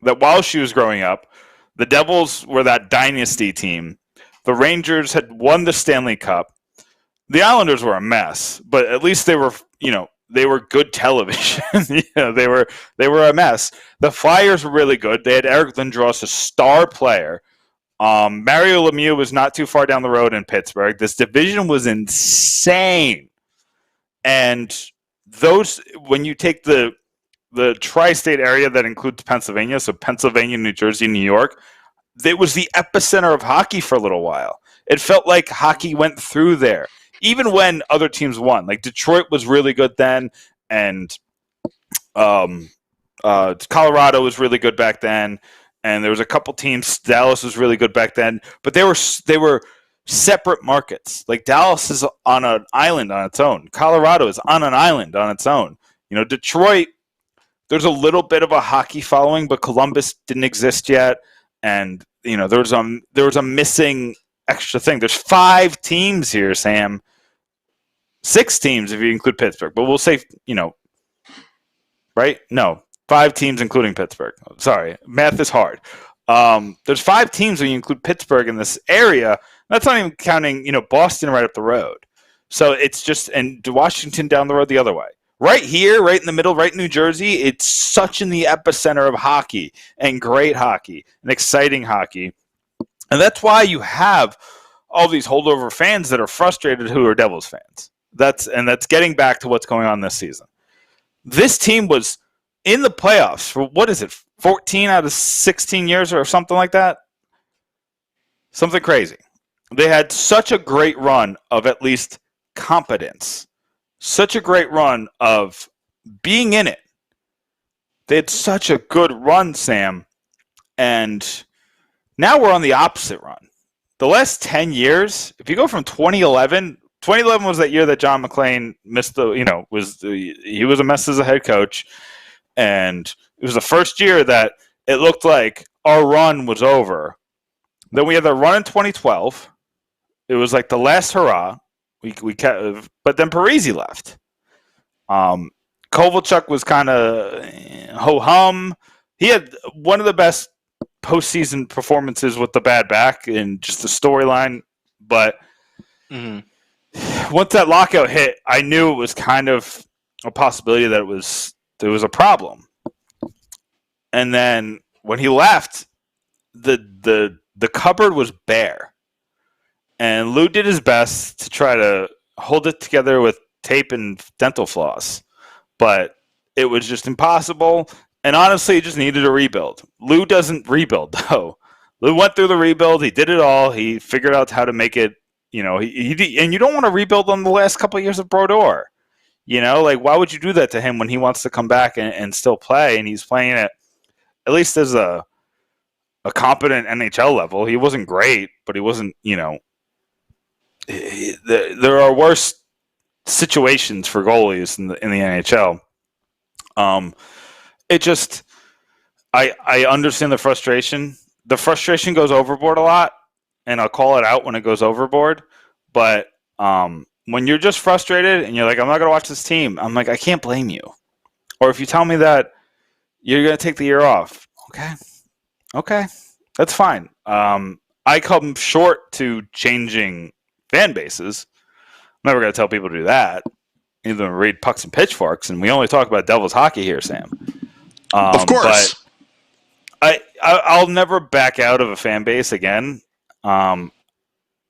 that while she was growing up, the Devils were that dynasty team. The Rangers had won the Stanley Cup. The Islanders were a mess, but at least they were good television. They were a mess. The Flyers were really good. They had Eric Lindros, a star player. Mario Lemieux was not too far down the road in Pittsburgh. This division was insane. And those, when you take the tri-state area that includes Pennsylvania, so Pennsylvania, New Jersey, New York, it was the epicenter of hockey for a little while. It felt like hockey went through there, even when other teams won. Like Detroit was really good then, and Colorado was really good back then, and there was a couple teams. Dallas was really good back then, but they were separate markets. Like Dallas is on an island on its own. Colorado is on an island on its own. Detroit, there's a little bit of a hockey following, but Columbus didn't exist yet, and there was a missing extra thing. There's 5 teams here, Sam. 6 teams if you include Pittsburgh, but we'll say right? No, 5 teams including Pittsburgh. Sorry, math is hard. There's 5 teams when you include Pittsburgh in this area. That's not even counting, Boston right up the road. So it's just, and Washington down the road the other way. Right here, right in the middle, right in New Jersey, it's such in the epicenter of hockey and great hockey and exciting hockey. And that's why you have all these holdover fans that are frustrated who are Devils fans. That's getting back to what's going on this season. This team was in the playoffs for, 14 out of 16 years or something like that? Something crazy. They had such a great run of at least competence. Such a great run of being in it. They had such a good run, Sam. And now we're on the opposite run. The last 10 years, if you go from 2011 was that year that John McClain missed he was a mess as a head coach. And it was the first year that it looked like our run was over. Then we had the run in 2012. It was like the last hurrah. But then Parise left. Kovalchuk was kind of ho-hum. He had one of the best postseason performances with the bad back and just the storyline. But once that lockout hit, I knew it was kind of a possibility that there was a problem. And then when he left, the cupboard was bare. And Lou did his best to try to hold it together with tape and dental floss. But it was just impossible. And honestly, he just needed a rebuild. Lou doesn't rebuild, though. Lou went through the rebuild. He did it all. He figured out how to make it, and you don't want to rebuild on the last couple of years of Brodeur. Why would you do that to him when he wants to come back and still play? And he's playing at least as a competent NHL level. He wasn't great, but he wasn't, there are worse situations for goalies in the NHL. I understand the frustration. The frustration goes overboard a lot, and I'll call it out when it goes overboard. But when you're just frustrated and you're like, I'm not going to watch this team, I'm like, I can't blame you. Or if you tell me that you're going to take the year off, okay, that's fine. I come short to changing fan bases. I'm never going to tell people to do that. Either read pucks and pitchforks, and we only talk about Devils hockey here, Sam. Of course. But I'll never back out of a fan base again. And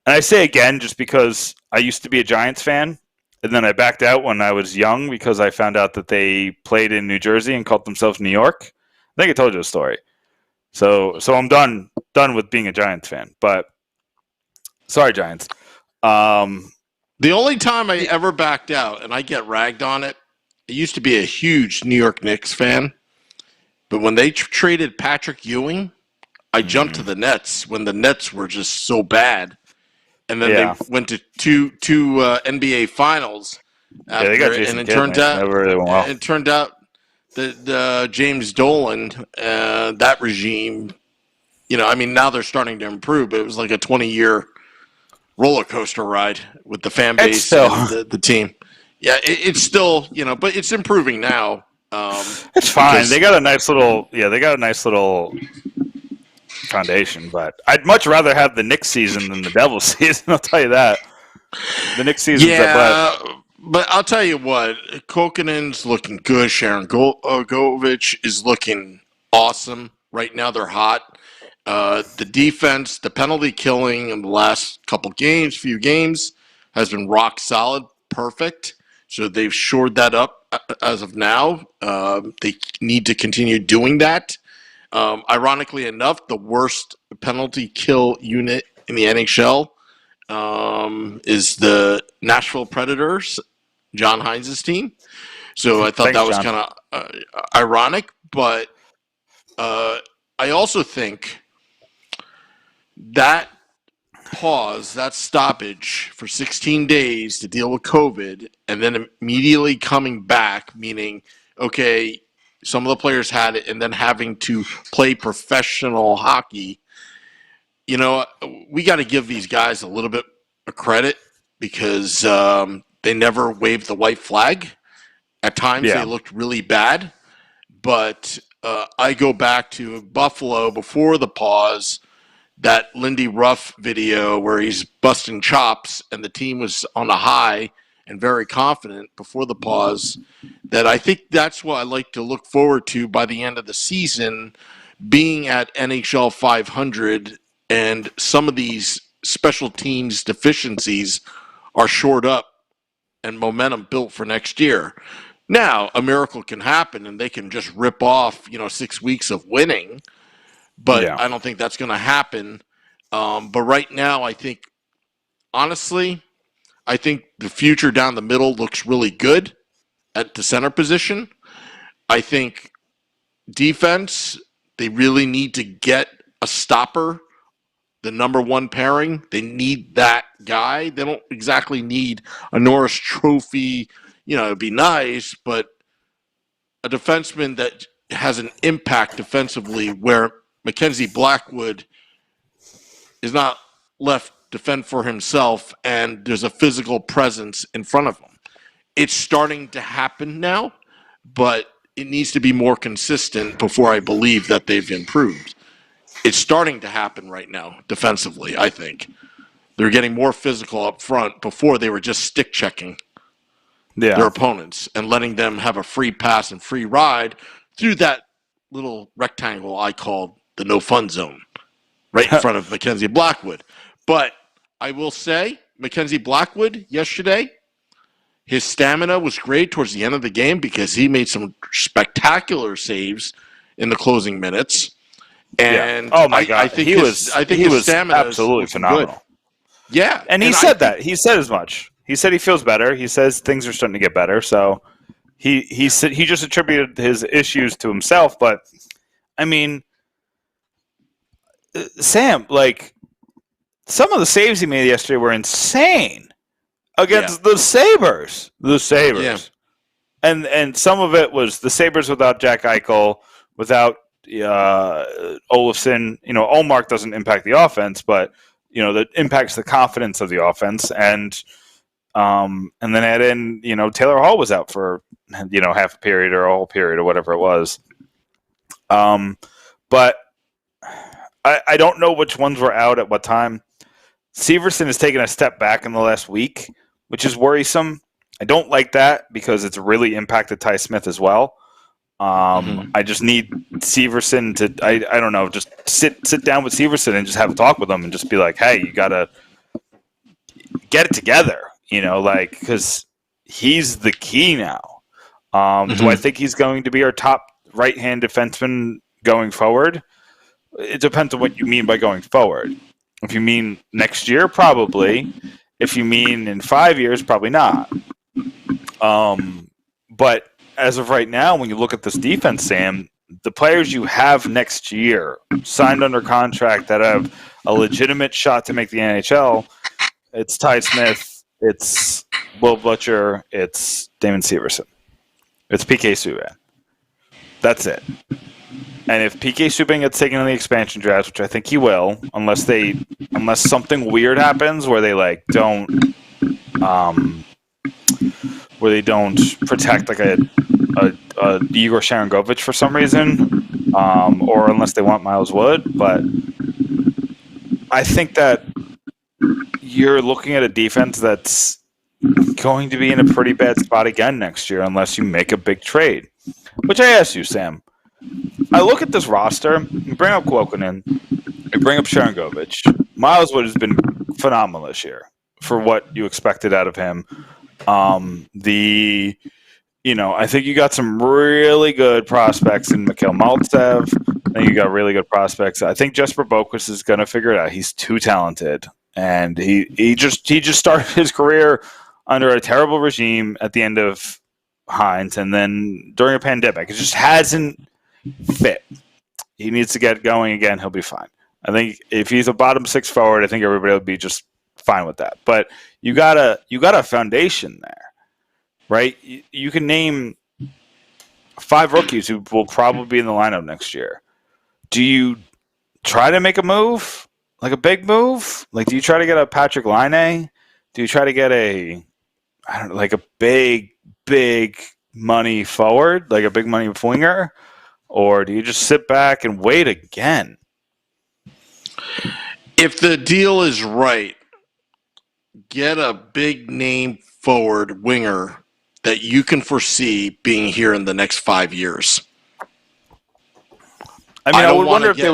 I say again just because I used to be a Giants fan, and then I backed out when I was young because I found out that they played in New Jersey and called themselves New York. I think I told you a story. So I'm done with being a Giants fan. But sorry, Giants. The only time I ever backed out, and I get ragged on it, I used to be a huge New York Knicks fan. But when they traded Patrick Ewing, I jumped to the Nets when the Nets were just so bad. And then they went to two NBA finals. After they got it, Jason and it turned out that James Dolan, that regime, now they're starting to improve, but it was like a 20-year roller coaster ride with the fan base and the team. Yeah, it's still, but it's improving now. It's fine. They got a nice little foundation, but I'd much rather have the Knicks season than the Devils season. I'll tell you that. The Knicks season. Yeah, but I'll tell you what, Kokanen's looking good. Sharon Govich is looking awesome. Right now they're hot. The defense, the penalty killing in the last few games has been rock solid, perfect. So they've shored that up as of now. They need to continue doing that. Ironically enough, the worst penalty kill unit in the NHL is the Nashville Predators, John Hines' team. So I thought Thanks, that was John. kind of ironic, but I also think that pause, that stoppage for 16 days to deal with COVID, and then immediately coming back, meaning, okay, some of the players had it, and then having to play professional hockey. You know, we got to give these guys a little bit of credit because they never waved the white flag. At times, Yeah. they looked really bad, but I go back to Buffalo before the pause, that Lindy Ruff video where he's busting chops and the team was on a high and very confident before the pause, that I think that's what I like to look forward to by the end of the season, being at NHL 500 and some of these special teams deficiencies are shored up and momentum built for next year. Now, a miracle can happen and they can just rip off, 6 weeks of winning, but Yeah. I don't think that's going to happen. But right now, I think, honestly, I think the future down the middle looks really good at the center position. I think defense, they really need to get a stopper, the number one pairing. They need that guy. They don't exactly need a Norris Trophy. It'd be nice, but a defenseman that has an impact defensively where Mackenzie Blackwood is not left to fend for himself and there's a physical presence in front of him. It's starting to happen now, but it needs to be more consistent before I believe that they've improved. It's starting to happen right now defensively, I think. They're getting more physical up front. Before they were just stick checking their opponents and letting them have a free pass and free ride through that little rectangle I call the no fun zone right in front of Mackenzie Blackwood. But I will say, Mackenzie Blackwood yesterday, his stamina was great towards the end of the game because he made some spectacular saves in the closing minutes. And oh my God, I think he his stamina absolutely was phenomenal. Good. Yeah, and he said that. He said as much. He said he feels better. He says things are starting to get better. So he said he just attributed his issues to himself. But I mean, Sam, like some of the saves he made yesterday were insane against the Sabres. The Sabres. Yeah. And some of it was the Sabres without Jack Eichel, without Olofsson. Ullmark doesn't impact the offense, but that impacts the confidence of the offense. And then add in, Taylor Hall was out for half a period or a whole period or whatever it was. But I don't know which ones were out at what time. Severson has taken a step back in the last week, which is worrisome. I don't like that because it's really impacted Ty Smith as well. I just need Severson to, I don't know, just sit down with Severson and just have a talk with him and just be like, hey, you got to get it together, because he's the key now. Do I think he's going to be our top right-hand defenseman going forward? It depends on what you mean by going forward. If you mean next year, probably. If you mean in 5 years, probably not. But as of right now, when you look at this defense, Sam, the players you have next year signed under contract that have a legitimate shot to make the NHL, it's Ty Smith, it's Will Butcher, it's Damon Severson, it's PK Subban. That's it. And if PK Subban gets taken in the expansion draft, which I think he will, unless something weird happens where they don't protect like a Igor Sharangovich for some reason, or unless they want Miles Wood. But I think that you're looking at a defense that's going to be in a pretty bad spot again next year unless you make a big trade. Which I asked you, Sam. I look at this roster, you bring up Kuokkanen, you bring up Sharangovich. Miles Wood has been phenomenal this year for what you expected out of him. I think you got some really good prospects in Mikhail Maltsev. I think you got really good prospects. I think Jesper Boquist is going to figure it out. He's too talented, and he just started his career under a terrible regime at the end of Hines, and then during a pandemic, it just hasn't fit. He needs to get going again. He'll be fine. I think if he's a bottom six forward, I think everybody will be just fine with that. But you got a foundation there, right? You can name 5 rookies who will probably be in the lineup next year. Do you try to make a move, like a big move? Like, do you try to get a Patrick Laine? Do you try to get a big money forward, like a big money winger? Or do you just sit back and wait again? If the deal is right, get a big name forward winger that you can foresee being here in the next 5 years. I would wonder if they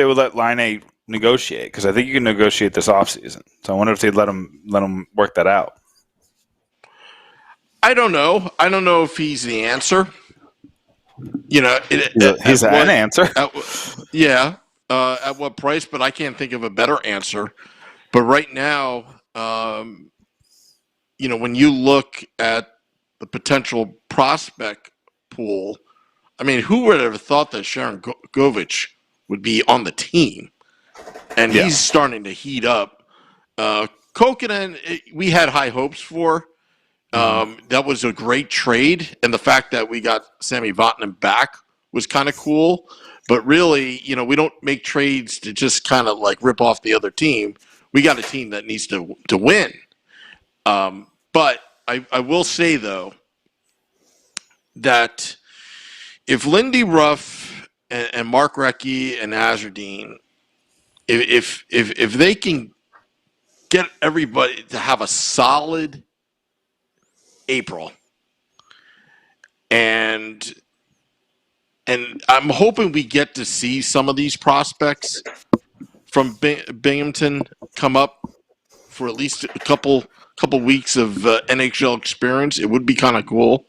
would let Laine negotiate, because I think you can negotiate this offseason. So I wonder if they'd let him work that out. I don't know. I don't know if he's the answer. He's an answer. At what price? But I can't think of a better answer. But right now, when you look at the potential prospect pool, I mean, who would have thought that Sharon Govich would be on the team? And he's starting to heat up. Kokkonen, we had high hopes for. That was a great trade, and the fact that we got Sami Vatanen back was kind of cool. But really, we don't make trades to just kind of like rip off the other team. We got a team that needs to win. But I will say, though, that if Lindy Ruff and Mark Recchi and Azardine, if they can get everybody to have a solid April, and I'm hoping we get to see some of these prospects from Binghamton come up for at least a couple weeks of NHL experience. It would be kind of cool.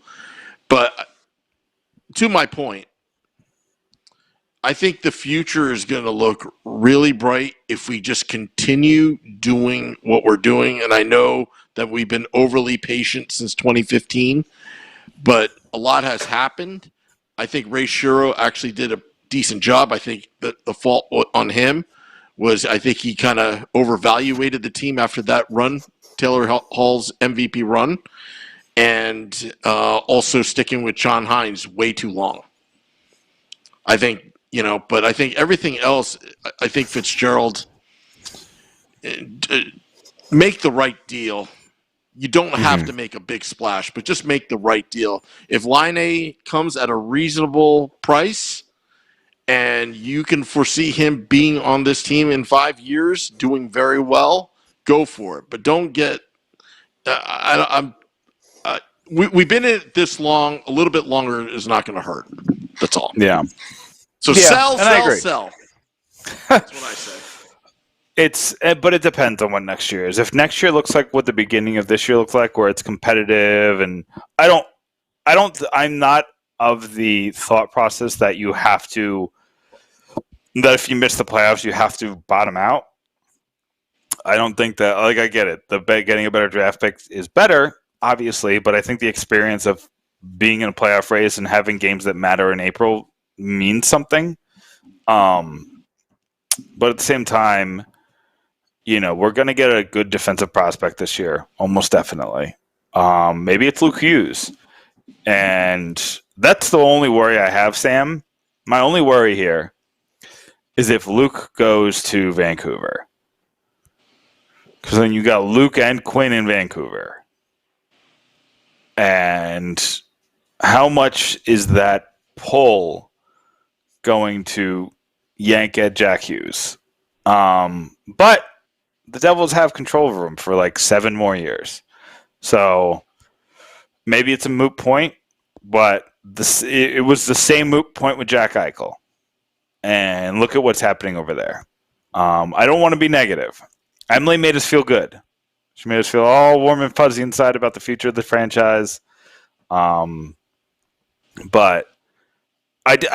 But to my point, I think the future is going to look really bright if we just continue doing what we're doing. And I know that we've been overly patient since 2015, but a lot has happened. I think Ray Shuro actually did a decent job. I think that the fault on him was I think he kind of overvaluated the team after that run, Taylor Hall's MVP run, and also sticking with John Hines way too long. I think, but I think everything else, I think Fitzgerald, make the right deal. You don't have to make a big splash, but just make the right deal. If Laine comes at a reasonable price and you can foresee him being on this team in 5 years, doing very well, go for it. But don't get we've been in it this long. A little bit longer is not going to hurt. That's all. Yeah. So sell. That's what I say. But it depends on what next year is. If next year looks like what the beginning of this year looks like, where it's competitive, and I'm not of the thought process that that if you miss the playoffs, you have to bottom out. I don't think that, I get it. Getting a better draft pick is better, obviously, but I think the experience of being in a playoff race and having games that matter in April means something. But at the same time, we're going to get a good defensive prospect this year, almost definitely. Maybe it's Luke Hughes. And that's the only worry I have, Sam. My only worry here is if Luke goes to Vancouver. Because then you got Luke and Quinn in Vancouver. And how much is that pull going to yank at Jack Hughes? But the Devils have control over him for like 7 more years. So maybe it's a moot point, but it was the same moot point with Jack Eichel. And look at what's happening over there. I don't want to be negative. Emily made us feel good. She made us feel all warm and fuzzy inside about the future of the franchise. But I'm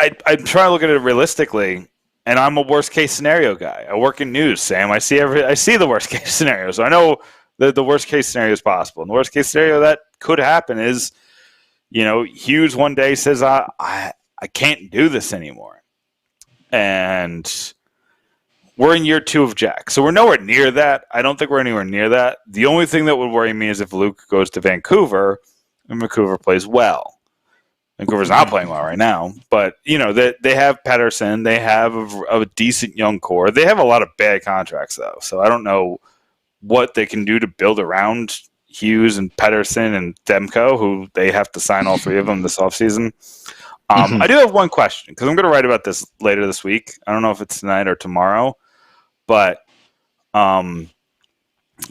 trying to look at it realistically, and I'm a worst case scenario guy. I work in news, Sam. I see the worst case scenario, so I know that the worst case scenario is possible. And the worst case scenario that could happen is, Hughes one day says, I can't do this anymore. And we're in year 2 of Jack. So we're nowhere near that. I don't think we're anywhere near that. The only thing that would worry me is if Luke goes to Vancouver and Vancouver plays well. Vancouver's not playing well right now. But, they have Pettersson. They have a decent young core. They have a lot of bad contracts, though. So I don't know what they can do to build around Hughes and Pettersson and Demko, who they have to sign all 3 of them this offseason. I do have one question, because I'm going to write about this later this week. I don't know if it's tonight or tomorrow. But Yanni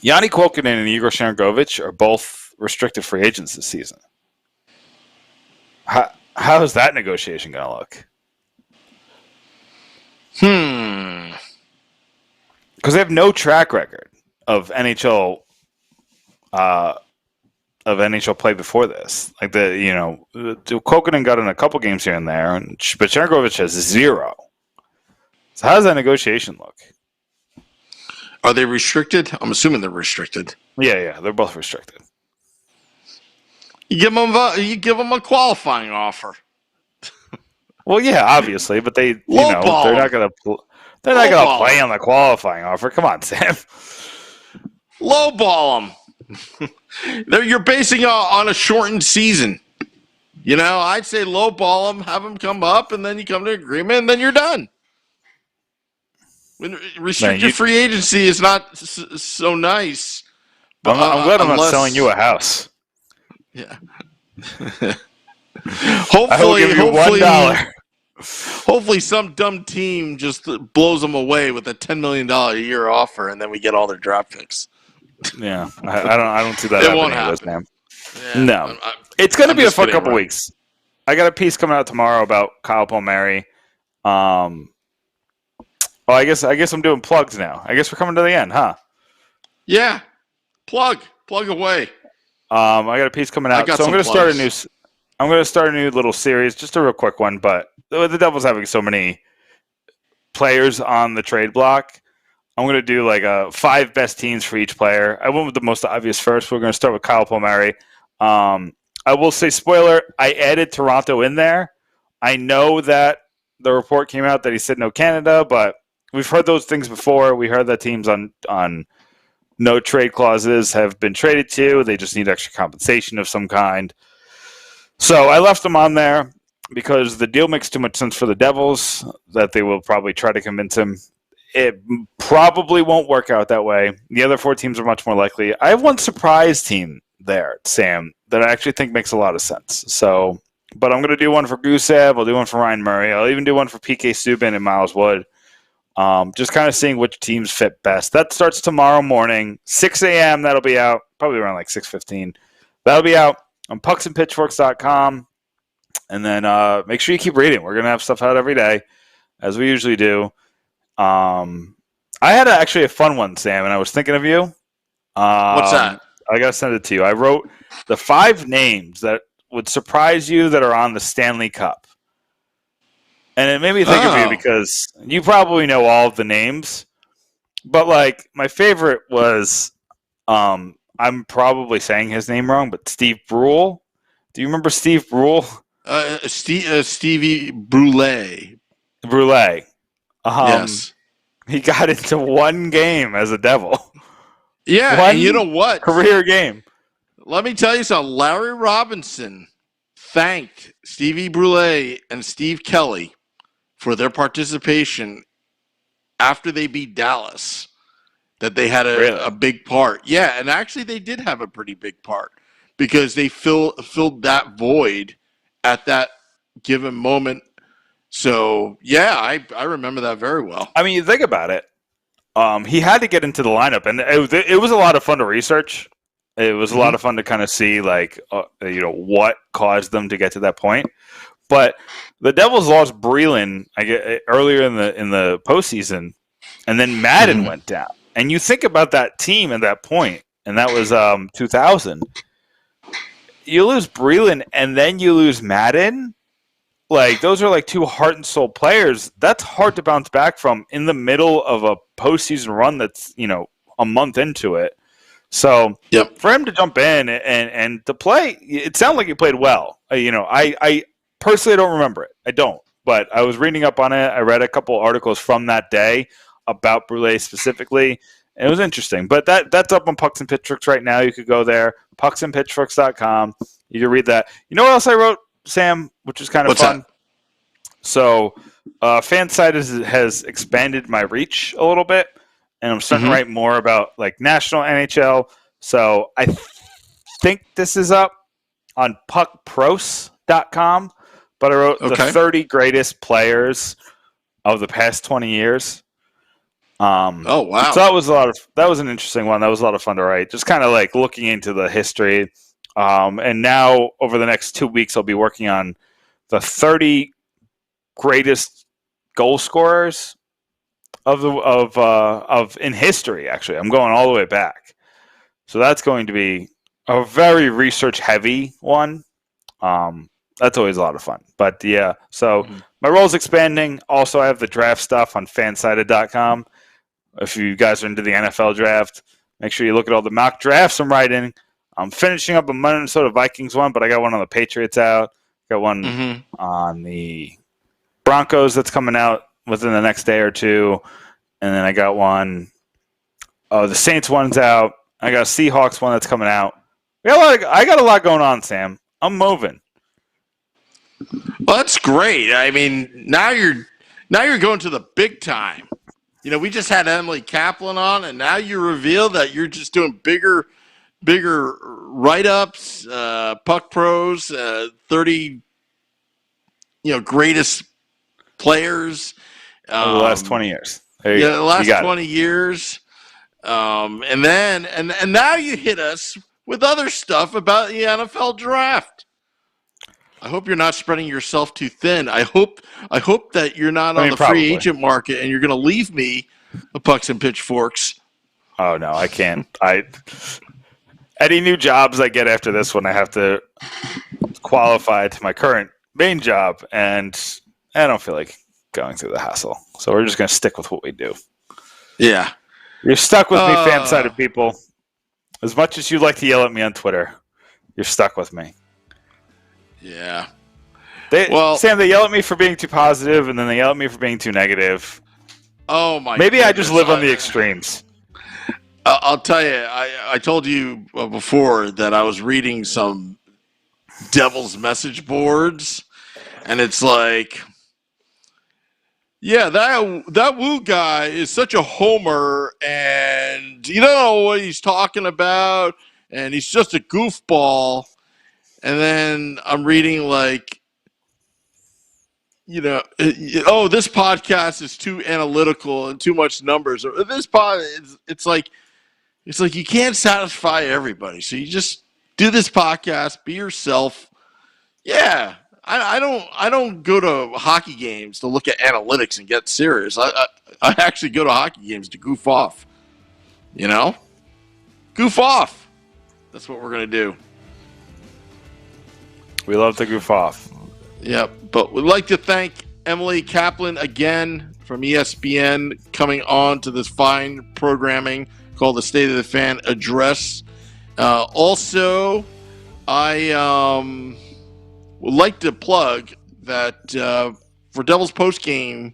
Kuokkanen and Igor Sharangovich are both restricted free agents this season. How is that negotiation going to look? Because they have no track record of NHL play before this. Like Kuokkanen got in a couple games here and there, but Sharangovich has 0. So how does that negotiation look? Are they restricted? I'm assuming they're restricted. Yeah, they're both restricted. You give them a qualifying offer. Well, yeah, obviously, but they're not going to play on the qualifying offer. Come on, Sam. Lowball them. You're basing on a shortened season. I'd say lowball them, have them come up, and then you come to an agreement, and then you're done. Restricted free agency is not so nice. But I'm glad I'm not selling you a house. Yeah. Hopefully, $1. Hopefully, some dumb team just blows them away with a $10 million a year offer, and then we get all their draft picks. Yeah, I don't see that. It won't happen. Yeah, no, it's going to be a fun couple weeks. I got a piece coming out tomorrow about Kyle Palmieri. Well, I guess I'm doing plugs now. I guess we're coming to the end, huh? Yeah, plug away. I got a piece coming out, so I'm going to start a new little series, just a real quick one. But the Devils having so many players on the trade block, I'm going to do like 5 best teams for each player. I went with the most obvious first. We're going to start with Kyle Palmieri. I will say, spoiler, I added Toronto in there. I know that the report came out that he said no Canada, but we've heard those things before. We heard that teams on no trade clauses have been traded to. They just need extra compensation of some kind. So I left them on there because the deal makes too much sense for the Devils that they will probably try to convince him. It probably won't work out that way. The other 4 teams are much more likely. I have one surprise team there, Sam, that I actually think makes a lot of sense. So, but I'm going to do one for Gusev. I'll do one for Ryan Murray. I'll even do one for PK Subban and Miles Wood. Just kind of seeing which teams fit best. That starts tomorrow morning, 6 a.m. That'll be out probably around like 6:15. That'll be out on pucksandpitchforks.com. And then make sure you keep reading. We're going to have stuff out every day, as we usually do. I had actually a fun one, Sam, and I was thinking of you. What's that? I got to send it to you. I wrote the 5 names that would surprise you that are on the Stanley Cup. And it made me think of you because you probably know all of the names. But, like, my favorite was, I'm probably saying his name wrong, but Steve Brule. Do you remember Steve Brule? Stevie Brule. Brule. Yes. He got into 1 game as a Devil. Yeah, and you know what? Career game. Let me tell you something. Larry Robinson thanked Stevie Brule and Steve Kelly for their participation after they beat Dallas, that they had a big part. Yeah, and actually they did have a pretty big part because they filled that void at that given moment. So, yeah, I remember that very well. I mean, you think about it. He had to get into the lineup, and it was a lot of fun to research. It was a lot of fun to kind of see, like, what caused them to get to that point. But the Devils lost Breland earlier in the postseason, and then Madden went down. And you think about that team at that point, and that was 2000. You lose Breland, and then you lose Madden. Like, those are like two heart and soul players. That's hard to bounce back from in the middle of a postseason run that's, a month into it. So for him to jump in and to play, it sounded like he played well. I personally don't remember it. I don't. But I was reading up on it. I read a couple articles from that day about Brule specifically. And it was interesting. But that's up on Pucks and Pitchforks right now. You could go there, pucksandpitchforks.com. You can read that. You know what else I wrote, Sam, which is kind of fun? That? So FanSided has expanded my reach a little bit. And I'm starting to write more about like national NHL. So I think this is up on puckpros.com. But I wrote the 30 greatest players of the past 20 years. Oh wow! So that was an interesting one. That was a lot of fun to write. Just kind of like looking into the history. And now over the next 2 weeks, I'll be working on the 30 greatest goal scorers of in history. Actually, I'm going all the way back. So that's going to be a very research heavy one. That's always a lot of fun. But yeah, so my role's expanding. Also, I have the draft stuff on fansided.com. If you guys are into the NFL draft, make sure you look at all the mock drafts I'm writing. I'm finishing up a Minnesota Vikings one, but I got one on the Patriots out. Got one on the Broncos that's coming out within the next day or two. And then I got one. The Saints one's out. I got a Seahawks one that's coming out. I got a lot going on, Sam. I'm moving. Well, that's great. I mean, now you're going to the big time. We just had Emily Kaplan on, and now you reveal that you're just doing bigger write-ups, Puck Pros, 30, greatest players. Over the last 20 years. The last 20 years. And then and now you hit us with other stuff about the NFL draft. I hope you're not spreading yourself too thin. I hope that you're not on the free agent market and you're going to leave me the Pucks and Pitchforks. Oh no, I can't. Any new jobs I get after this one, I have to qualify to my current main job, and I don't feel like going through the hassle. So we're just going to stick with what we do. Yeah, you're stuck with me, FanSided people. As much as you like to yell at me on Twitter, you're stuck with me. Yeah. Sam, they yell at me for being too positive, and then they yell at me for being too negative. Oh my! Maybe goodness. I just live on the extremes. I'll tell you. I told you before that I was reading some Devil's message boards, and it's like, yeah, that Wu guy is such a homer, and you don't know what he's talking about, and he's just a goofball. And then I'm reading like, this podcast is too analytical and too much numbers. Or this it's like you can't satisfy everybody. So you just do this podcast, be yourself. Yeah, I don't go to hockey games to look at analytics and get serious. I actually go to hockey games to goof off. Goof off. That's what we're gonna do. We love to goof off. Yep, but we'd like to thank Emily Kaplan again from ESPN coming on to this fine programming called the State of the Fan Address. Also, I would like to plug that for Devils postgame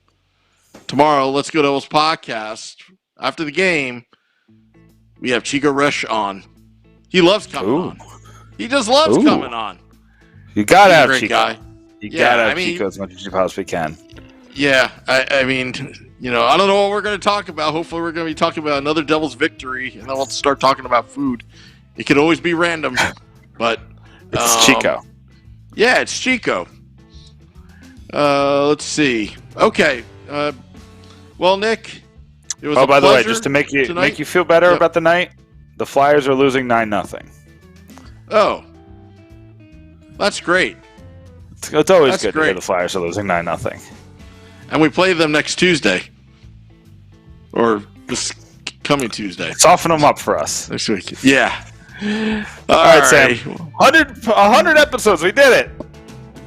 tomorrow, Let's Go Devils podcast, after the game, we have Chico Resch on. He loves coming on. He just loves coming on. You gotta have Chico. Guy. You gotta have Chico as much as you possibly can. Yeah, I mean, I don't know what we're going to talk about. Hopefully, we're going to be talking about another Devils victory, and then we'll start talking about food. It could always be random, but it's Chico. Yeah, it's Chico. Let's see. Okay. Well, Nick, it was. By the way, just to make you feel better about the night, the Flyers are losing 9-0. Oh. That's great. It's always good to hear the Flyers are losing 9-0. And we play them next Tuesday. Or this Coming Tuesday. Soften them up for us. Next week. Yeah. All right, Sam. 100 episodes. We did it.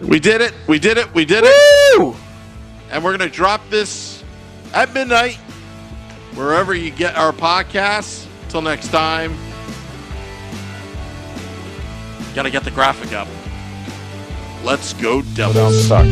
We did it. Woo! And we're going to drop this at midnight, wherever you get our podcasts. Till next time. Got to get the graphic up. Let's go Devils. Suck.